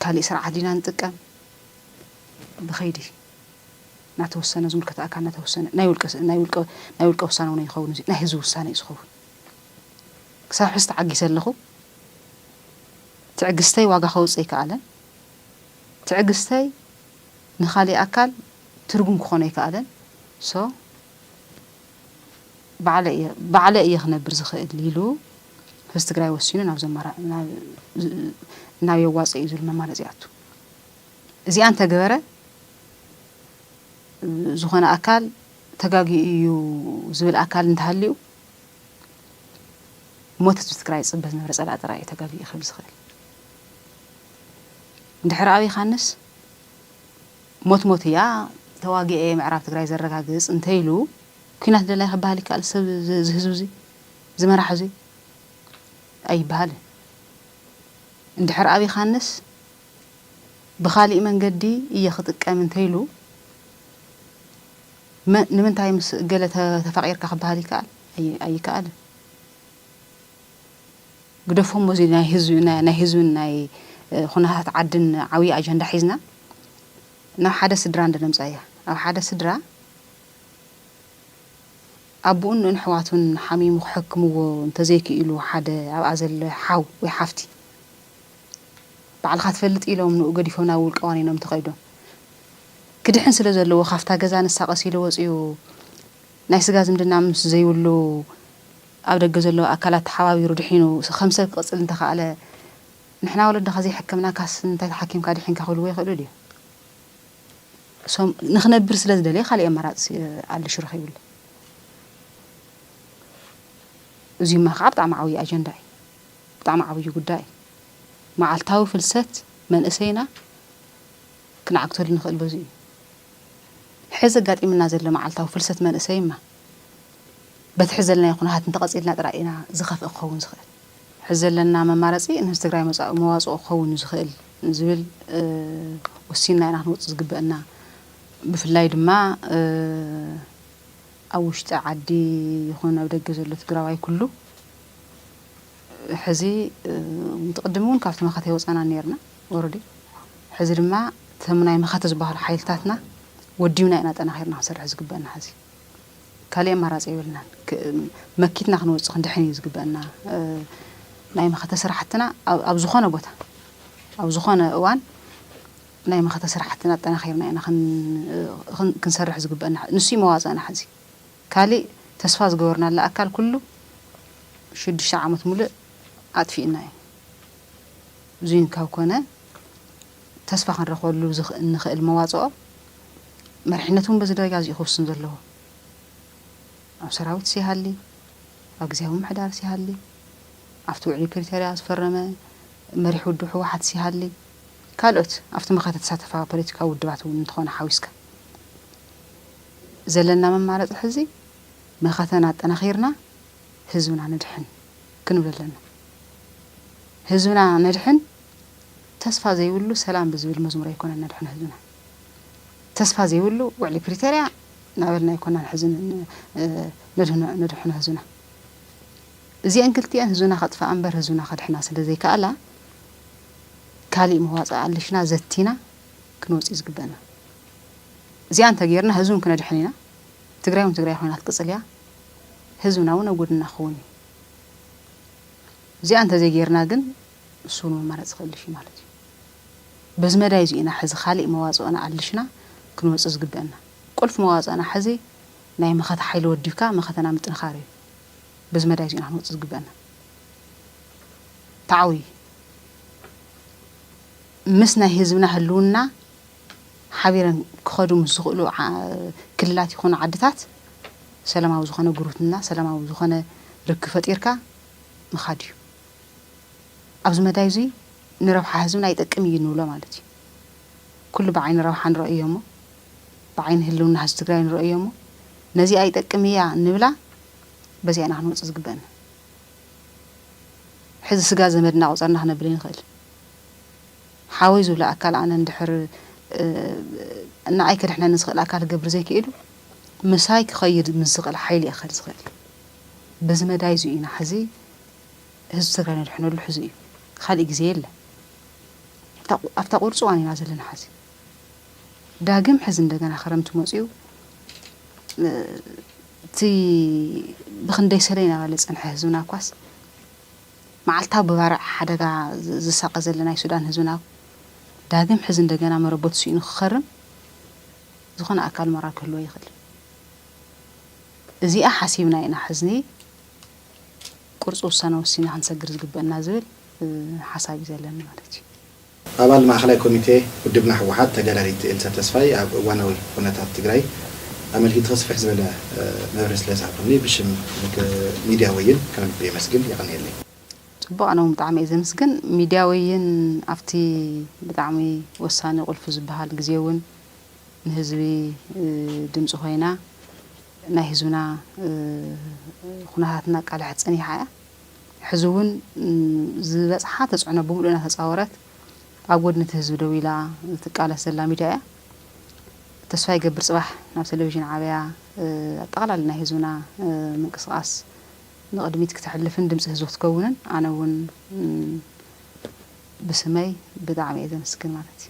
ካሊእ ስርዓት ዲና ንጥቀም ብኸይዲ ናተወሰነ ዝምልከት ኣካል ናተወሰነ ናይ ውልቀ ውሳነ እውን ይኸውን እዚ ናይ ህዝቢ ውሳነ እዩ ዝኸውን ክሳብ ሕዚ ተዓጊሰ ኣለኹ ትዕግስተይ ዋጋ ከውፅእ ይከኣለን ትዕግስተይ ንኻሊእ ኣካል ትርጉም ክኾነ ይከኣለን ሶ ባዕለ እየ ክነብር ዝኽእል ኢሉ ህዝቢ ትግራይ ወሲኑ ናብ የዋፅእ እዩ ዝብል መማረፂ ኣቱ እዚኣ እንተገበረ ዝኾነ ኣካል ተጋጊኡ እዩ ዝብል ኣካል እንተሃልዩ ሞት ህዝቢ ትግራይ ፅበ ዝነበረ ፀላእ ጥራይ ተጋጊኡ ክብል ዝኽእል እንድሕር ኣብይ ካንስ ሞት እያ ተዋጊአ ምዕራብ ትግራይ ዘረጋግፅ እንተይሉ ኩናት ደላይ ክበሃል ይከኣል ሰብ ዝህዝብ እዚ ዝመራሕ እዚ ኣይበሃልን እንድሕር ኣብይ ካንስ ብኻሊእ መንገዲ እየ ክጥቀም እንተይሉ ንምንታይ ምስ ገለ ተፈቂርካ ክበሃል ይከኣል ኣይከኣልን ግደፎም ወዚ ናይ ህዝብን ናይ ኩነታት ዓድን ዓብዪ ኣጀንዳ ሒዝና ናብ ሓደ ስድራ እንደነምፃ እያ ኣብ ሓደ ስድራ ኣቦኡን ኣሕዋቱን ሓሚሙ ክሕክምዎ እንተዘይክኢሉ ሓደ ኣብኣ ዘሎ ሓው ወይ ሓፍቲ ባዕልካ ትፈልጥ ኢሎም ንኡ ገዲፎም ናብ ውልቀ ዋኒኖም ተኸይዶም ክድሕን ስለ ዘለዎ ካፍታ ገዛ ንሳቐስ ኢሉ ወፂኡ ናይ ስጋ ዝምድና ምስ ዘይብሉ ኣብ ደገ ዘለዎ ኣካላት ተሓባቢሩ ድሒኑ ከም ሰብ ክቕፅል እንተኸኣለ ንሕና ወለድኻ ዘይሕከምና ካስ እንታይ ተሓኪምካ ድሒንካ ክብልዎ ይኽእሉ ድዩ ንክነብር ስለ ዝደለየ ካሊእ ኣማራፂ ኣልሽ ረኺቡሉ እዚማ ከዓ ብጣዕሚ ዓብዪ ኣጀንዳ እዩ ብጣዕሚ ዓብዪ ጉዳይ እዩ መዓልታዊ ፍልሰት መንእሰይና ክንዓግተሉ ንኽእል በዚ እዩ ሕዚ ኣጋጢምና ዘሎ መዓልታዊ ፍልሰት መንእሰይማ በቲ ሕዚ ዘለና ኩነታት እንተቐፂልና ጥራይ ኢና ዝኸፍእ ክኸውን ዝኽእል ሕዚ ዘለና መማረፂ ንህዝቢ ትግራይ መዋፅኦ ክኸውን ዝኽእል ዝብል ወሲንና ኢና ክንወፅእ ዝግበአና ብፍላይ ድማ ኣብ ውሽጢ ዓዲ ይኹን ኣብ ደገ ዘሎ ትግራዋይ ኩሉ ሕዚ ምትቅድም እውን ካብቲ መኸተ ይወፃና ነርና ወረዲ ሕዚ ድማ እቶም ናይ መኸተ ዝበሃሉ ሓይልታትና ወዲምና ኢና ጠናኺርና ክንሰርሕ ዝግበአና ሕዚ ካሊእ ኣማራፂ የብልናን መኪትና ክንወፅእ ክንድሕን እዩ ዝግበአና ናይ መኸተ ስራሕትና ኣብ ዝኾነ ቦታ ኣብ ዝኾነ እዋን ናይ መኸተ ስራሕትና ጠናኺርና ኢና ክንሰርሕ ዝግበአና ንሱ መዋፅእና ሕዚ ካሊእ ተስፋ ዝገበርናላ ኣካል ኩሉ 6 ዓመት ሙሉእ ኣጥፊእና እዩ እዙይ ካብ ኮነ ተስፋ ክንረኽበሉ ንኽእል መዋፅኦ መሪሕነት እውን በዚ ደረጃ እዚ ክውስን ዘለዎ ኣብ ሰራዊት ሲሃሊ ኣብ ግዝያዊ ምሕዳር ሲሃሊ ኣብቲ ውዕሊ ፕሪቶርያ ዝፈረመ መሪሕ ውድብ ሕወሓት ሲሃሊ ካልኦት ኣብቲ መኸተ ተሳተፋ ፖለቲካዊ ውድባት እውን እንትኾነ ሓዊስካ ዘለና መማረፂ ሕዚ መኸተና ኣጠናኺርና ህዝብና ነድሕን ክንብል ኣለና ህዝብና ነድሕን ተስፋ ዘይብሉ ሰላም ብዝብል መዝሙር ኣይኮነን ነድሕን ህዝብና ተስፋ ዘይብሉ ውዕሊ ፕሪቶርያ ናበልና ኣይኮናን ሕዝን ነድሕን ህዝብና እዚአን ክልቲአን ህዝብና ከጥፋእ እምበር ህዝብና ከድሕና ስለ ዘይከኣላ ካሊእ መዋፅእ ኣልሽና ዘቲና ክንወፅእ ዝግበአና እዚኣ እንተጌርና ህዝቡን ክነድሕን ኢና ትግራይ እውን ትግራይ ኮይና ትቅፅል እያ ህዝብና እውን ኣብ ጎድና ክኸውን እዩ እዚኣ እንተዘይጌርና ግን እሱ እውን መማረፂ ክእልሽ እዩ ማለት እዩ በዚ መዳይ እዚ ኢና ሕዚ ካሊእ መዋፅእና ኣልሽና ክንወፅእ ዝግበአና ቁልፍ መዋፅእና ሕዚ ናይ መኸተ ሓይሊ ወዲብካ መኸተና ምጥንኻር እዩ በዚ መዳይ እዚ ኢና ክንወፅእ ዝግበአና ተዓውይ ምስ ናይ ህዝብና ህልውና ሓቢረን ክኸዱ ምስ ዝኽእሉ ክልላት ይኹኑ ዓድታት ሰላማዊ ዝኾነ ጉርብትና ሰላማዊ ዝኾነ ርክብ ፈጢርካ ምኻድ እዩ ኣብዚ መዳይ እዚ ንረብሓ ህዝብና ይጠቅም እዩ ንብሎ ማለት እዩ ኩሉ ብዓይኒ ረብሓ ንረአዮ እሞ ብዓይኒ ህልውና ህዝቢ ትግራይ ንረአዮ እሞ نزي أي تكمية نبلا بس يعني نحن نص جبنا حز سجاز مدنا وصلنا إحنا بلين خيل حاويزوا لا أكل أنا ندحر أن أي كده إحنا نسخ الأكل قبل زي كده مسايك خير مزق الحيل أخر صغير بس ما دايزو إنا حزي هز سكرنا نحن الحزي خالق زيلا أفتقر صواني نازل لنا حزي داقم حزن دقنا خرمت موسيو تي بخندي سرينا غالس أن حزونا كواس معلتها ببارع حدا زساق زلنا السودان هزونا داقم حزن دقنا مربوط سينو خرم زخنا أكل مرة كله يخل زي أحاسيبنا إنا حزني قرص وسنة وسنة هنسجر زقبنا زول حسابي زلنا مالتي أبال مأخلي كوميتي ودبنا حوحات تجاريت إلسا تسفاي وانوي ونتات تجري أمل هي تخص في حزب مدرسة لسعبني بشم ميدياويين كمان بيمسجن يغني لي بقى أنا متعمي إذا مسجن ميدياويين أفتي بتعمي وسانة قلف زبها الجزيون نهزبي دمس هنا نهزونا خناهاتنا على حد سني حياة حزون زبس حتى صعنا بملنا تصورات أقول نتهزو دويلا تقال سلامي جاء تسفاي قبر صباح نفس تلفزيون عبيا طالع لنا هزونا من قصاص نقدميتك تحلفن دمس هزوت كونن أنا ون بسمي بدعمي إذا مسكين مالتي